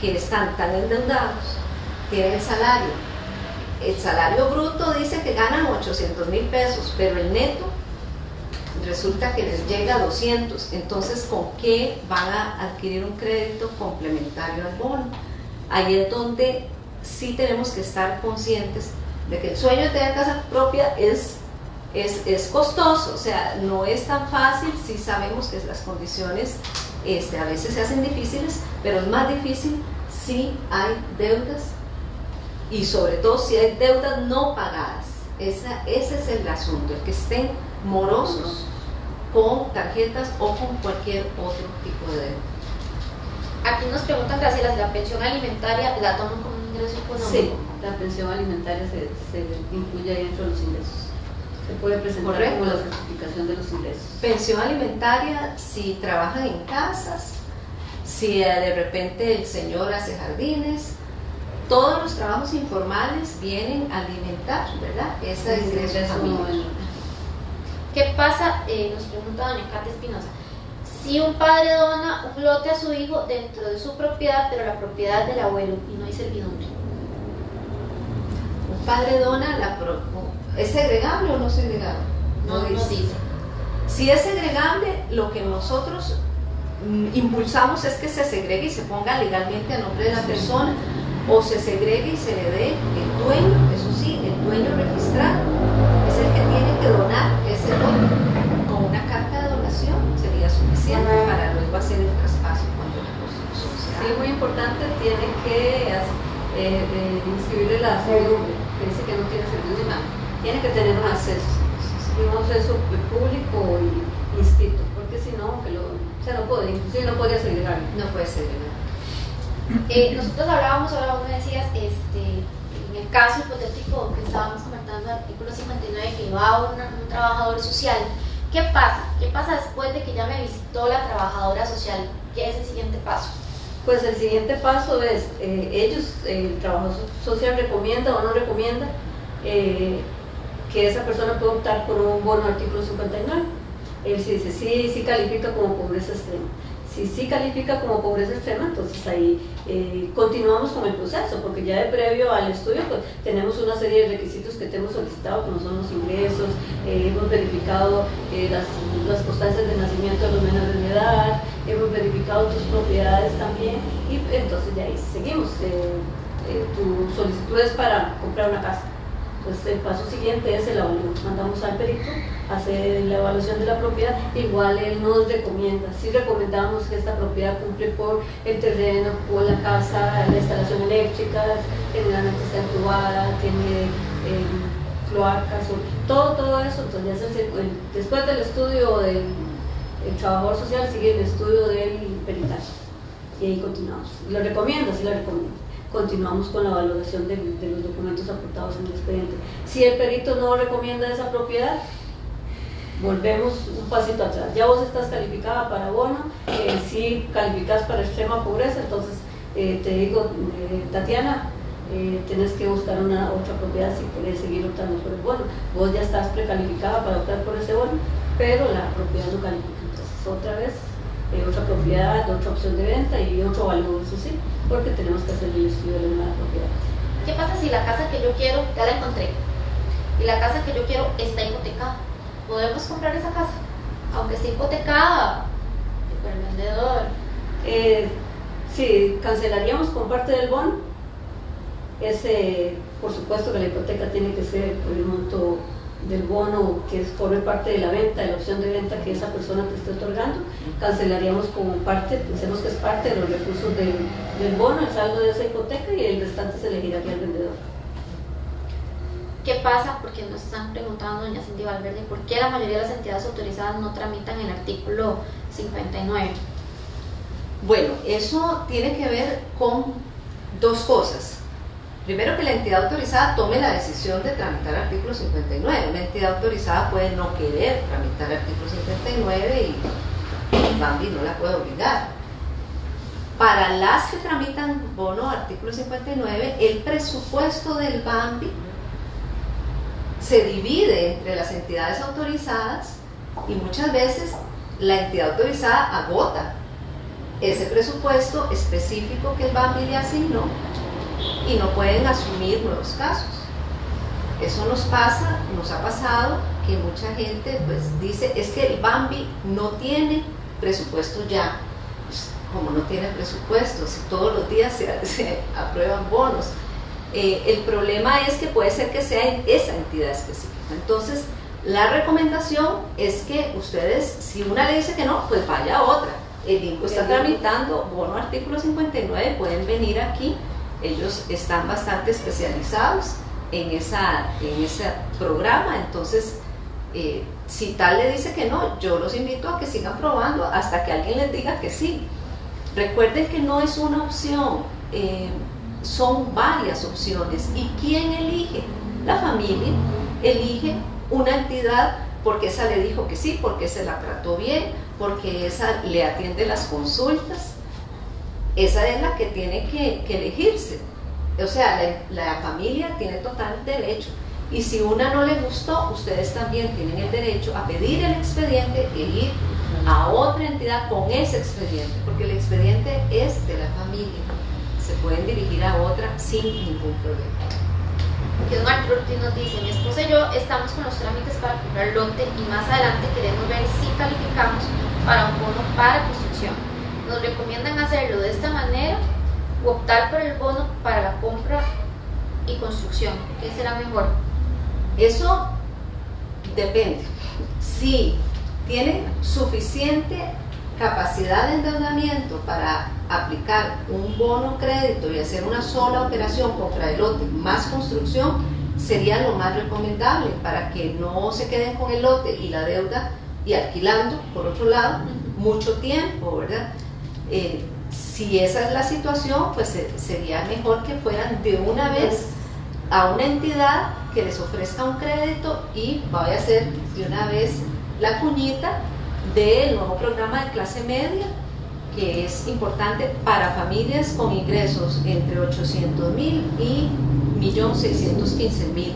que están tan endeudados, tienen salario. El salario bruto dice que ganan 800,000 pesos, pero el neto resulta que les llega a 200. Entonces, ¿con qué van a adquirir un crédito complementario al bono? Ahí es donde sí tenemos que estar conscientes de que el sueño de tener casa propia es costoso, o sea, no es tan fácil. Sí sabemos que las condiciones a veces se hacen difíciles, pero es más difícil si hay deudas y sobre todo si hay deudas no pagadas. Ese es el asunto, el que estén morosos con tarjetas o con cualquier otro tipo de deuda. Aquí nos preguntan, Graciela, si la pensión alimentaria la toman como un ingreso económico. Sí, la pensión alimentaria se incluye ahí dentro de los ingresos. Se puede presentar. Correcto. Como la certificación de los ingresos. Pensión alimentaria si trabajan en casas, si de repente el señor hace jardines, todos los trabajos informales vienen a alimentar, ¿verdad? Ese ingreso familiar. ¿Qué pasa? Nos pregunta doña Cata Espinosa. Si un padre dona un lote a su hijo dentro de su propiedad, pero la propiedad del abuelo y no hay servidumbre. Un padre dona ¿es segregable o no segregable? No dice. Si es segregable, lo que nosotros impulsamos es que se segregue y se ponga legalmente a nombre de la persona, o se segregue y se le dé el dueño. Eso sí, el dueño registrado es el que tiene que donar ese lote. Con una carta de donación sería suficiente para luego hacer el traspaso cuando la construcción se haga. Sí, muy importante, tiene que inscribirle la servidumbre, que dice que no tiene servidumbre, tiene que tener un acceso público y inscrito, porque si no, no puede, inclusive no podría segregar. No puede segregar. Nosotros hablábamos, ahora vos me decías, en el caso hipotético que estábamos comentando, el artículo 59, que va un trabajador social. ¿Qué pasa? ¿Qué pasa después de que ya me visitó la trabajadora social? ¿Qué es el siguiente paso? Pues el siguiente paso es, el trabajo social recomienda o no recomienda que esa persona pueda optar por un bono artículo 59. Él sí dice, sí califica como pobreza extrema. Si sí califica como pobreza extrema, entonces ahí continuamos con el proceso, porque ya de previo al estudio pues, tenemos una serie de requisitos que te hemos solicitado, como son los ingresos, hemos verificado las constancias de nacimiento de los menores de edad, hemos verificado tus propiedades también, y entonces ya ahí seguimos. Tu solicitud es para comprar una casa. Entonces el paso siguiente es el avalúo. Mandamos al perito a hacer la evaluación de la propiedad. Igual él nos recomienda, si recomendamos que esta propiedad cumple por el terreno, por la casa, la instalación eléctrica, generalmente está entubada, tiene cloacas, todo eso. Entonces después del estudio del trabajador social sigue el estudio del peritaje y ahí continuamos. ¿Lo recomiendo? Sí, lo recomiendo. Continuamos con la valoración de los documentos aportados en el expediente. Si el perito no recomienda esa propiedad, volvemos un pasito atrás. Ya vos estás calificada para bono, si calificas para extrema pobreza, entonces te digo, Tatiana, tenés que buscar otra propiedad si querés seguir optando por el bono. Vos ya estás precalificada para optar por ese bono, pero la propiedad no califica. Entonces otra vez, otra propiedad, otra opción de venta y otro valor, eso sí, porque tenemos que hacer el estudio de la nueva propiedad. ¿Qué pasa si la casa que yo quiero, ya la encontré, y la casa que yo quiero está hipotecada? ¿Podemos comprar esa casa? Aunque esté hipotecada por el vendedor. Sí, cancelaríamos con parte del bono. Por supuesto que la hipoteca tiene que ser por el monto del bono que forme parte de la venta, de la opción de venta que esa persona te esté otorgando. Cancelaríamos como parte, pensemos que es parte de los recursos del bono, el saldo de esa hipoteca, y el restante se le giraría al vendedor. ¿Qué pasa? Porque nos están preguntando, doña Cindy Valverde, ¿por qué la mayoría de las entidades autorizadas no tramitan el artículo 59? Bueno, eso tiene que ver con dos cosas. Primero, que la entidad autorizada tome la decisión de tramitar el artículo 59. Una entidad autorizada puede no querer tramitar el artículo 59 y Bambi no la puede obligar. Para las que tramitan bono artículo 59, el presupuesto del Bambi se divide entre las entidades autorizadas y muchas veces la entidad autorizada agota ese presupuesto específico que el Bambi le asignó y no pueden asumir nuevos casos. Eso nos ha pasado que mucha gente pues dice, es que el Bambi no tiene presupuesto ya. Pues, como no tiene presupuesto, si todos los días se aprueban bonos. El problema es que puede ser que sea en esa entidad específica. Entonces, la recomendación es que ustedes, si una le dice que no, pues vaya a otra. El INCO está tramitando bono artículo 59, pueden venir aquí. Ellos están bastante especializados en ese programa. Entonces, si tal le dice que no, yo los invito a que sigan probando hasta que alguien les diga que sí. Recuerden que no es una opción, son varias opciones. ¿Y quién elige? La familia elige una entidad porque esa le dijo que sí, porque se la trató bien, porque esa le atiende las consultas. Esa es la que tiene que elegirse. O sea, la familia tiene total derecho. Y si una no le gustó, ustedes también tienen el derecho a pedir el expediente e ir a otra entidad con ese expediente, porque el expediente es de la familia. Se pueden dirigir a otra sin ningún problema. Don Arturo Ortiz nos dice, mi esposa y yo estamos con los trámites para comprar lote y más adelante queremos ver si calificamos para un bono para construcción. Nos recomiendan hacerlo de esta manera o optar por el bono para la compra y construcción. ¿Qué será mejor? Eso depende. Si tienen suficiente capacidad de endeudamiento para aplicar un bono crédito y hacer una sola operación, compra de lote más construcción, sería lo más recomendable para que no se queden con el lote y la deuda y alquilando, por otro lado, mucho tiempo, ¿verdad? Si esa es la situación, pues sería mejor que fueran de una vez a una entidad que les ofrezca un crédito y vaya a hacer de una vez la cuñita del nuevo programa de clase media, que es importante para familias con ingresos entre 800.000 y 1.615.000.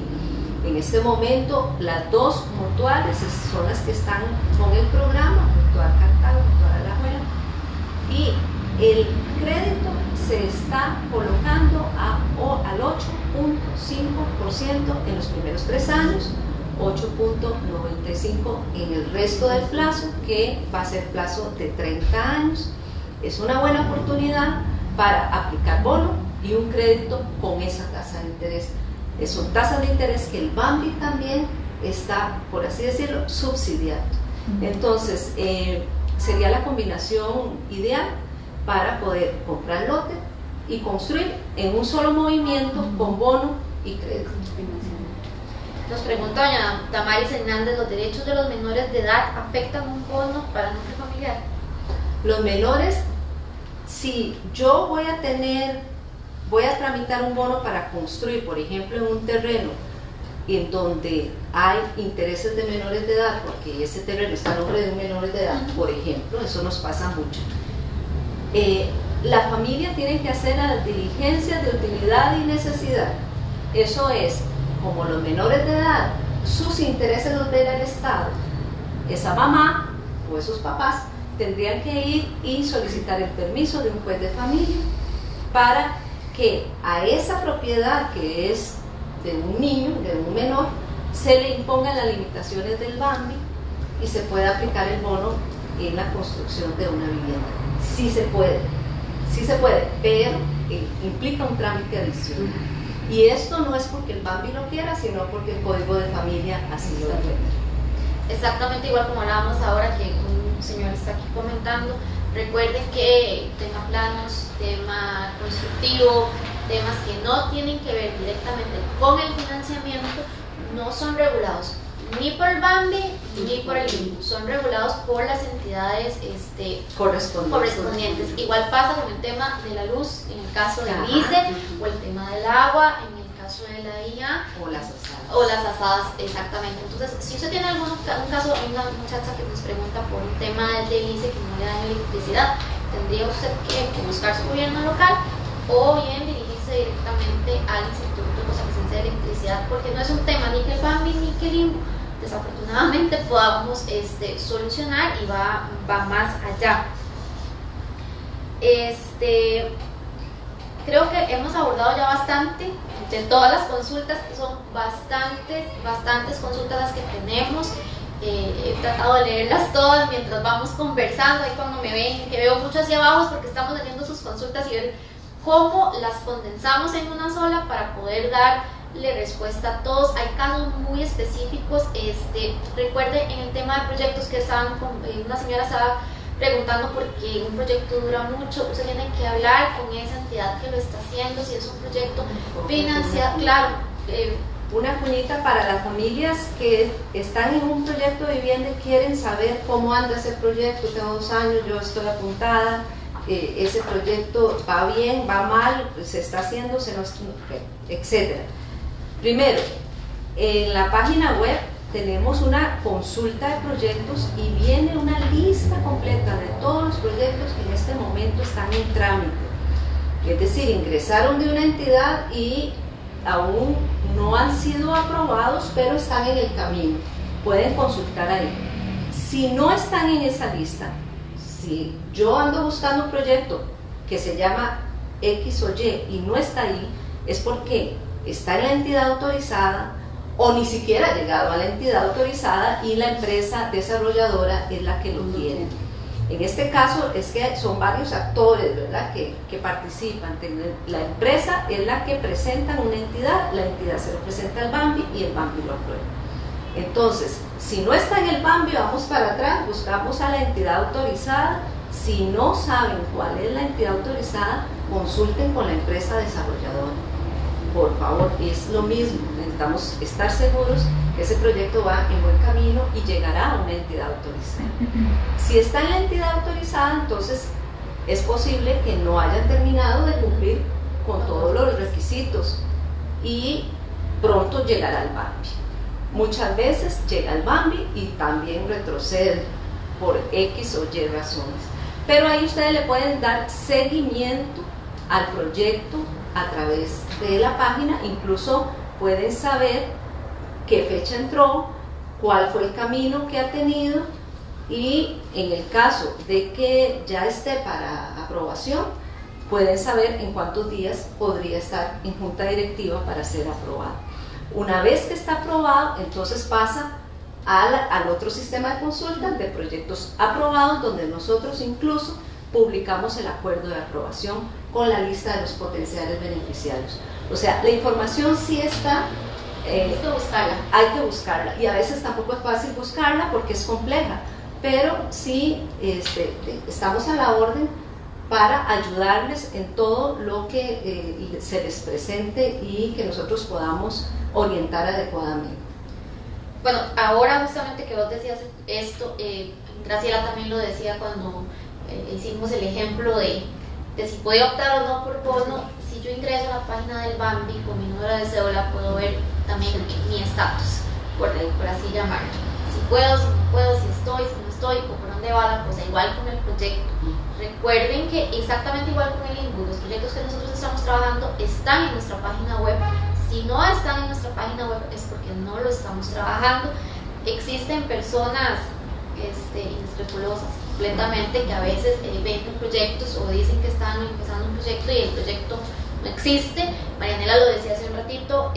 En este momento, las dos mutuales son las que están con el programa, Mutual Cartago, Mutual Alajuela, y el crédito se está colocando al 8.5% en los primeros 3 años, 8.95% en el resto del plazo, que va a ser plazo de 30 años. Es una buena oportunidad para aplicar bono y un crédito con esa tasa de interés. Son tasas de interés que el BAMBI también está, por así decirlo, subsidiado. Entonces, sería la combinación ideal para poder comprar lote y construir en un solo movimiento con bono y crédito. Nos pregunta doña Damaris Hernández, ¿los derechos de los menores de edad afectan un bono para núcleo familiar? Los menores, si yo voy a tramitar un bono para construir, por ejemplo, en un terreno en donde hay intereses de menores de edad, porque ese terreno está a nombre de un menor de edad, por ejemplo, eso nos pasa mucho. La familia tiene que hacer las diligencias de utilidad y necesidad. Eso es, como los menores de edad, sus intereses los ve el Estado, esa mamá o esos papás tendrían que ir y solicitar el permiso de un juez de familia para que a esa propiedad que es de un niño, de un menor, se le impongan las limitaciones del BAMBI y se pueda aplicar el bono en la construcción de una vivienda. Sí se puede, pero implica un trámite adicional. Y esto no es porque el BAMBI lo quiera, sino porque el Código de Familia así lo requiere. Exactamente igual como hablábamos ahora, que un señor está aquí comentando. Recuerden que tema planos, tema constructivo, temas que no tienen que ver directamente con el financiamiento, no son regulados ni por el BAMBI ni por el INCU, son regulados por las entidades correspondientes. Igual pasa con el tema de la luz en el caso del ICE, o el tema del agua en el caso de la IA, o las asadas, exactamente. Entonces, si usted tiene un caso, hay una muchacha que nos pregunta por un tema del ICE que no le dan electricidad, tendría usted que buscar su gobierno local o bien dirigirse directamente al Instituto Costarricense de Electricidad, porque no es un tema ni que el BAMBI ni que el INCU desafortunadamente podamos solucionar, y va más allá. Creo que hemos abordado ya bastante de todas las consultas, que son bastantes consultas las que tenemos. He tratado de leerlas todas mientras vamos conversando. Ahí cuando me ven que veo mucho hacia abajo es porque estamos leyendo sus consultas y ver cómo las condensamos en una sola para poder darle respuesta a todos. Hay casos muy específicos. Recuerde en el tema de proyectos que una señora estaba preguntando por qué un proyecto dura mucho. Usted tiene que hablar con esa entidad que lo está haciendo, si es un proyecto financiado, claro. Una cuñita para las familias que están en un proyecto de vivienda y quieren saber cómo anda ese proyecto. Tengo 2 años, yo estoy apuntada, ese proyecto va bien, va mal, se está haciendo, etc. Primero, en la página web tenemos una consulta de proyectos y viene una lista completa de todos los proyectos que en este momento están en trámite. Es decir, ingresaron de una entidad y aún no han sido aprobados, pero están en el camino. Pueden consultar ahí. Si no están en esa lista, si yo ando buscando un proyecto que se llama X o Y y no está ahí, es porque está en la entidad autorizada o ni siquiera ha llegado a la entidad autorizada y la empresa desarrolladora es la que lo tiene. En este caso es que son varios actores, ¿verdad?, que participan. La empresa es la que presenta una entidad, la entidad se lo presenta al BAMBI y el BAMBI lo aprueba. Entonces, si no está en el BAMBI, vamos para atrás, buscamos a la entidad autorizada. Si no saben cuál es la entidad autorizada, consulten con la empresa desarrolladora. Por favor, es lo mismo, necesitamos estar seguros que ese proyecto va en buen camino y llegará a una entidad autorizada. Si está en la entidad autorizada, entonces es posible que no hayan terminado de cumplir con todos los requisitos y pronto llegará al BAMBI. Muchas veces llega al BAMBI y también retrocede por X o Y razones. pero ahí ustedes le pueden dar seguimiento al proyecto a través de la página, incluso pueden saber qué fecha entró, cuál fue el camino que ha tenido, y en el caso de que ya esté para aprobación, pueden saber en cuántos días podría estar en junta directiva para ser aprobado. Una vez que está aprobado, entonces pasa al otro sistema de consulta de proyectos aprobados, donde nosotros incluso publicamos el acuerdo de aprobación con la lista de los potenciales beneficiarios. O sea, la información sí está, hay que buscarla. Hay que buscarla, y a veces tampoco es fácil buscarla porque es compleja, pero sí estamos a la orden para ayudarles en todo lo que se les presente y que nosotros podamos orientar adecuadamente. Bueno, ahora justamente que vos decías esto, Graciela también lo decía cuando hicimos el ejemplo de si puede optar o no por bono. Si yo ingreso a la página del Bambi con mi número de cédula, puedo ver también mi estatus, por así llamarlo. Si puedo, si no puedo, si estoy, si no estoy, o por dónde va la cosa, igual con el proyecto. Recuerden que exactamente igual con el INBU, los proyectos que nosotros estamos trabajando están en nuestra página web. Si no están en nuestra página web es porque no lo estamos trabajando. Existen personas inescrupulosas completamente que a veces venden proyectos o dicen que están empezando un proyecto y el proyecto no existe. Marianela lo decía hace un ratito,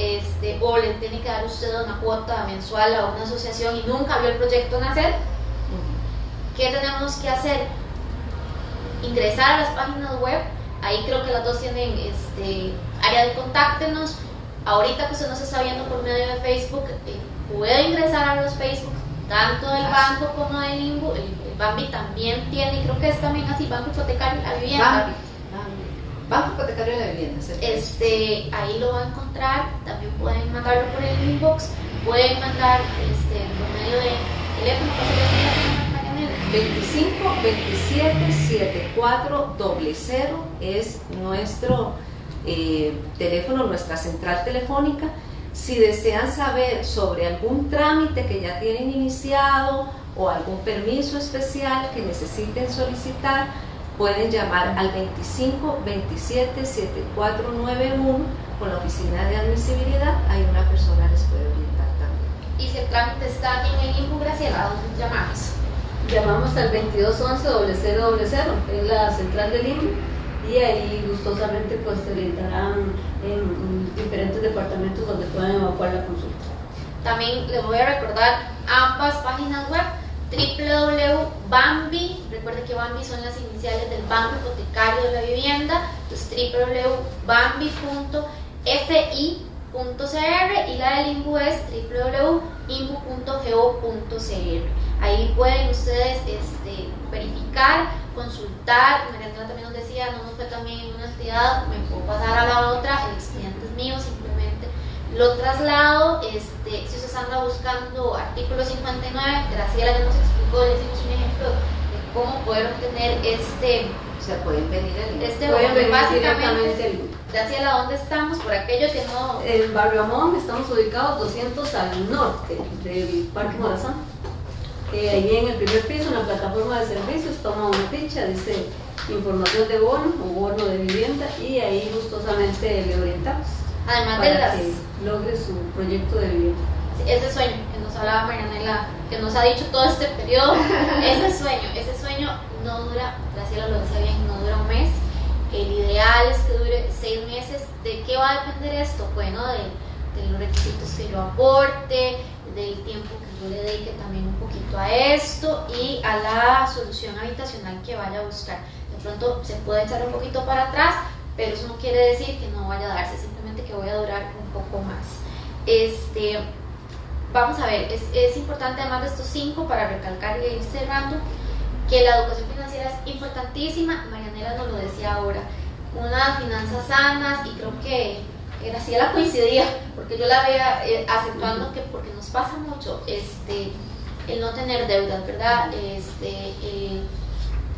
o le tiene que dar usted una cuota mensual a una asociación y nunca vio el proyecto nacer. ¿Qué tenemos que hacer? Ingresar a las páginas web. Ahí creo que las dos tienen área de contáctenos. Ahorita que usted nos está viendo por medio de Facebook, puede ingresar a los Facebook, tanto del banco como del INBU. El Bambi también tiene, creo que es también así, Banco Hipotecario de la Vivienda. Banco Hipotecario de la Vivienda. Ahí lo va a encontrar. También pueden mandarlo por el inbox, pueden mandar por medio de teléfono, 25 27 74 00 es nuestro teléfono, nuestra central telefónica. Si desean saber sobre algún trámite que ya tienen iniciado o algún permiso especial que necesiten solicitar, pueden llamar al 25 27 7491 con la oficina de admisibilidad. Ahí una persona les puede orientar también. Y si el trámite está en el INBU, Graciela, ¿a dónde llamamos? Llamamos al 2211-0000, es la central del INBU, y ahí gustosamente pues te orientarán en diferentes departamentos donde pueden evacuar la consulta. También les voy a recordar ambas páginas web: www.bambi, recuerden que Bambi son las iniciales del Banco Hipotecario de la Vivienda, entonces www.bambi.fi.cr, y la del INBU es www.inbu.go.cr. Ahí pueden ustedes verificar, consultar. Marianela también nos decía, no nos fue también en una entidad, me puedo pasar a la otra, el expediente es mío, simplemente lo traslado. Si ustedes andan buscando artículo 59, Graciela ya nos explicó, le hicimos un ejemplo de cómo poder obtener o sea, pueden venir pueden venir básicamente. Graciela, ¿dónde estamos? Por aquello que no... En Barrio Amón estamos ubicados 200 al norte del Parque Morazán. Allí en el primer piso, en la plataforma de servicios, toma una ficha, dice información de bono o bono de vivienda, y ahí gustosamente le orientamos. Además para que logre su proyecto de vivienda. Sí, ese sueño que nos hablaba Marianela, que nos ha dicho todo este periodo, ese sueño no dura, Graciela lo decía bien, no dura un mes. El ideal es que dure 6 meses. ¿De qué va a depender esto? Bueno, de los requisitos que yo aporte, del tiempo que yo le dedique también un poquito a esto y a la solución habitacional que vaya a buscar. De pronto se puede echar un poquito para atrás, pero eso no quiere decir que no vaya a darse, simplemente que voy a durar un poco más. Vamos a ver, es importante, además de estos 5, para recalcar y ir cerrando, que la educación financiera es importantísima. Marianela nos lo decía ahora, unas finanzas sanas, y creo que Graciela coincidía, porque yo la veía acentuando que, porque nos pasa mucho el no tener deudas, ¿verdad? El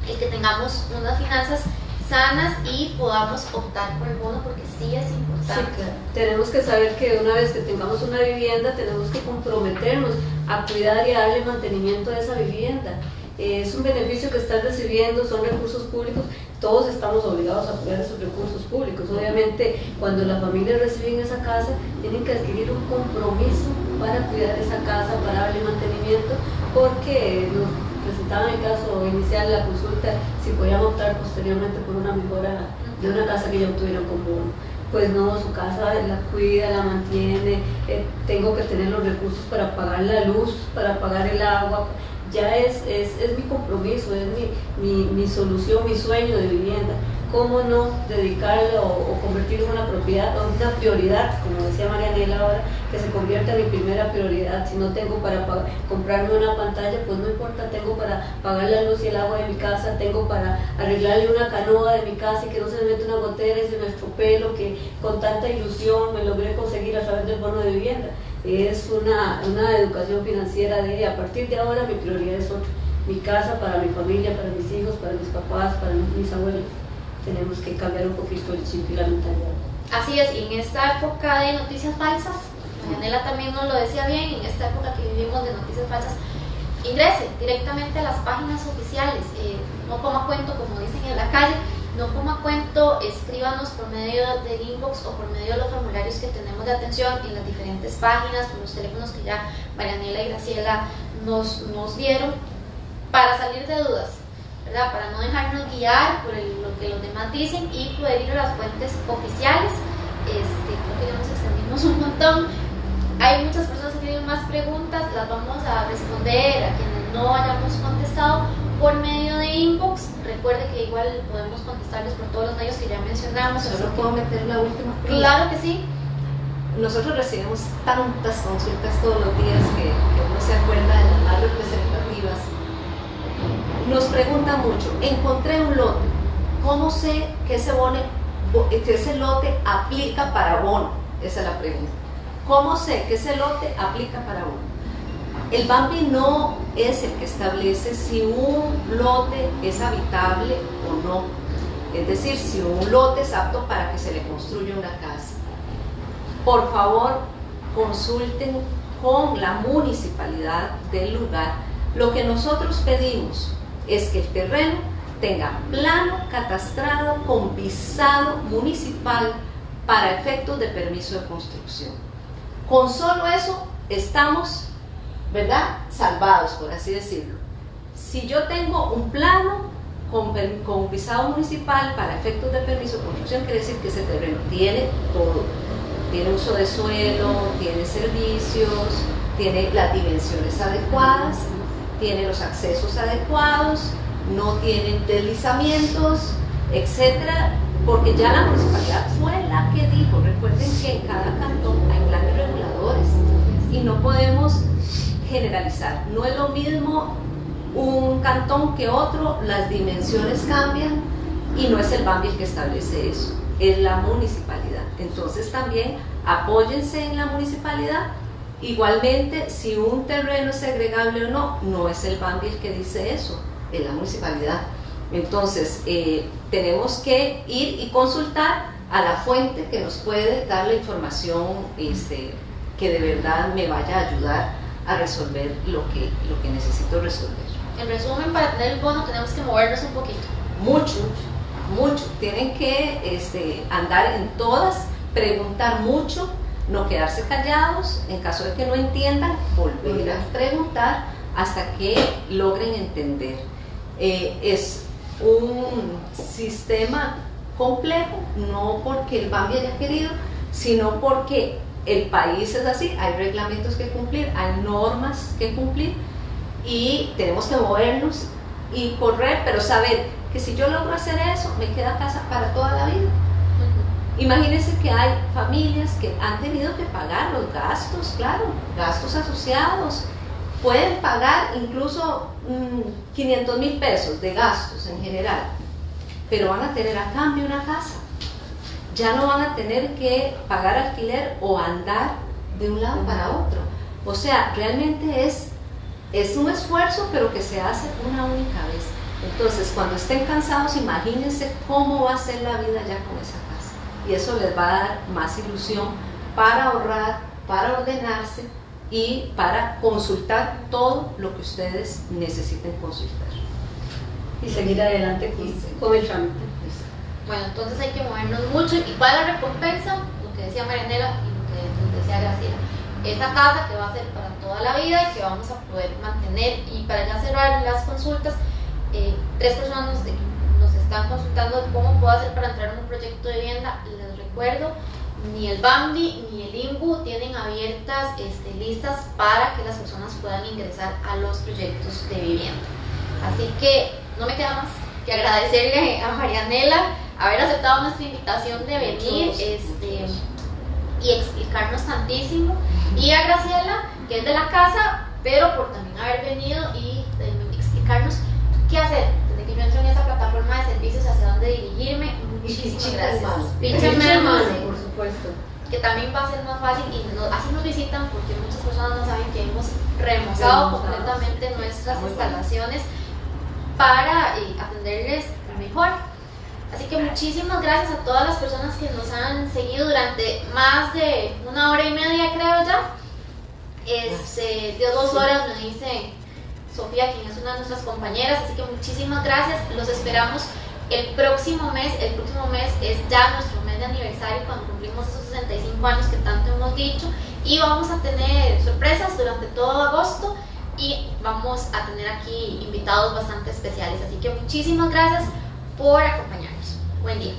que tengamos unas finanzas sanas y podamos optar por el bono, porque sí es importante. Sí, claro. Tenemos que saber que una vez que tengamos una vivienda, tenemos que comprometernos a cuidar y a darle mantenimiento a esa vivienda. es un beneficio que están recibiendo, son recursos públicos, todos estamos obligados a cuidar esos recursos públicos. Obviamente, cuando las familias reciben esa casa, tienen que adquirir un compromiso para cuidar esa casa, para darle mantenimiento, porque nos presentaban el caso inicial, la consulta, si podían optar posteriormente por una mejora de una casa que ya obtuvieron con bono. Pues no, su casa la cuida, la mantiene, tengo que tener los recursos para pagar la luz, para pagar el agua. Ya es mi compromiso, es mi solución, mi sueño de vivienda. ¿Cómo no dedicarlo o convertirlo en una propiedad o una prioridad, como decía Marianela ahora, que se convierta en mi primera prioridad? Si no tengo para comprarme una pantalla, pues no importa, tengo para pagar la luz y el agua de mi casa, tengo para arreglarle una canoa de mi casa y que no se me meta una gotera y se me estropee lo que con tanta ilusión me logré conseguir a través del bono de vivienda. Es una educación financiera de a partir de ahora mi prioridad es otra, mi casa para mi familia, para mis hijos, para mis papás, para mis abuelos. Tenemos que cambiar un poquito el chip y la mentalidad. Así es, y en esta época de noticias falsas, Marianela también nos lo decía bien, en esta época que vivimos de noticias falsas, ingrese directamente a las páginas oficiales, no coma cuento como dicen en la calle, no coma cuento, escríbanos por medio del inbox o por medio de los formularios que tenemos de atención en las diferentes páginas, con los teléfonos que ya Marianela y Graciela nos dieron, para salir de dudas, ¿verdad? Para no dejarnos guiar por lo que los demás dicen y poder ir a las fuentes oficiales. Creo que ya nos extendimos un montón. Hay muchas personas que tienen más preguntas, las vamos a responder a quienes no hayamos contestado por medio de inbox. Recuerde que igual podemos contestarles por todos los medios que ya mencionamos. ¿Solo puedo meter la última pregunta? Claro que sí. Nosotros recibimos tantas consultas todos los días que uno se acuerda de las más representativas. Nos preguntan mucho, encontré un lote, ¿cómo sé que ese lote aplica para bono? Esa es la pregunta. ¿Cómo sé que ese lote aplica para bono? El BAMBI no es el que establece si un lote es habitable o no. Es decir, si un lote es apto para que se le construya una casa. Por favor, consulten con la municipalidad del lugar. Lo que nosotros pedimos es que el terreno tenga plano catastrado con visado municipal para efectos de permiso de construcción. Con solo eso estamos, ¿verdad?, salvados, por así decirlo. Si yo tengo un plano con visado municipal para efectos de permiso de construcción, quiere decir que ese terreno tiene todo. Tiene uso de suelo, tiene servicios, tiene las dimensiones adecuadas, tiene los accesos adecuados, no tienen deslizamientos, etcétera, porque ya la municipalidad fue la que dijo. Recuerden que en cada cantón hay planes reguladores y no podemos generalizar. No es lo mismo un cantón que otro, las dimensiones cambian y no es el BAMBI el que establece eso, es la municipalidad. Entonces también apóyense en la municipalidad. Igualmente, si un terreno es segregable o no, no es el BAMBI el que dice eso, es la municipalidad. Entonces, tenemos que ir y consultar a la fuente que nos puede dar la información que de verdad me vaya a ayudar a resolver lo que necesito resolver. En resumen, para tener el bono tenemos que movernos un poquito. Mucho. Tienen que andar en todas, preguntar mucho, no quedarse callados. En caso de que no entiendan, volver a preguntar hasta que logren entender. Es un sistema complejo, no porque el BAMBI haya querido, sino porque el país es así, hay reglamentos que cumplir, hay normas que cumplir y tenemos que movernos y correr, pero saber que si yo logro hacer eso, me queda casa para toda la vida. Imagínense que hay familias que han tenido que pagar los gastos, claro, gastos asociados. Pueden pagar incluso 500,000 pesos de gastos en general, pero van a tener a cambio una casa. Ya no van a tener que pagar alquiler o andar de un lado para otro. O sea, realmente es un esfuerzo, pero que se hace una única vez. Entonces, cuando estén cansados, imagínense cómo va a ser la vida ya con esa casa. Y eso les va a dar más ilusión para ahorrar, para ordenarse y para consultar todo lo que ustedes necesiten consultar. y seguir adelante con el trámite. Bueno, entonces hay que movernos mucho. ¿Y cuál es la recompensa? Lo que decía Marianela y lo que nos decía Graciela. Esa casa que va a ser para toda la vida y que vamos a poder mantener. Y para ya cerrar las consultas, 3 personas nos están consultando cómo puedo hacer para entrar en un proyecto de vivienda. Les recuerdo, ni el BAMBI ni el INBU tienen abiertas listas para que las personas puedan ingresar a los proyectos de vivienda. Así que no me queda más que agradecerle a Marianela haber aceptado nuestra invitación de venir y explicarnos tantísimo, y a Graciela, que es de la casa, pero por también haber venido y explicarnos qué hacer desde que yo entro en esa plataforma de servicios, hacia dónde dirigirme. Muchísimas gracias. Fíjense, hermano, por supuesto. Que también va a ser más fácil, y así nos visitan, porque muchas personas no saben que hemos remozado completamente nuestras instalaciones para atenderles mejor. Así que muchísimas gracias a todas las personas que nos han seguido durante más de 1 hora y media, creo ya. De 2 horas, me dice Sofía, quien es una de nuestras compañeras. Así que muchísimas gracias. Los esperamos el próximo mes. El próximo mes es ya nuestro mes de aniversario, cuando cumplimos esos 65 años que tanto hemos dicho. Y vamos a tener sorpresas durante todo agosto. Y vamos a tener aquí invitados bastante especiales. Así que muchísimas gracias por acompañarnos. Buen día.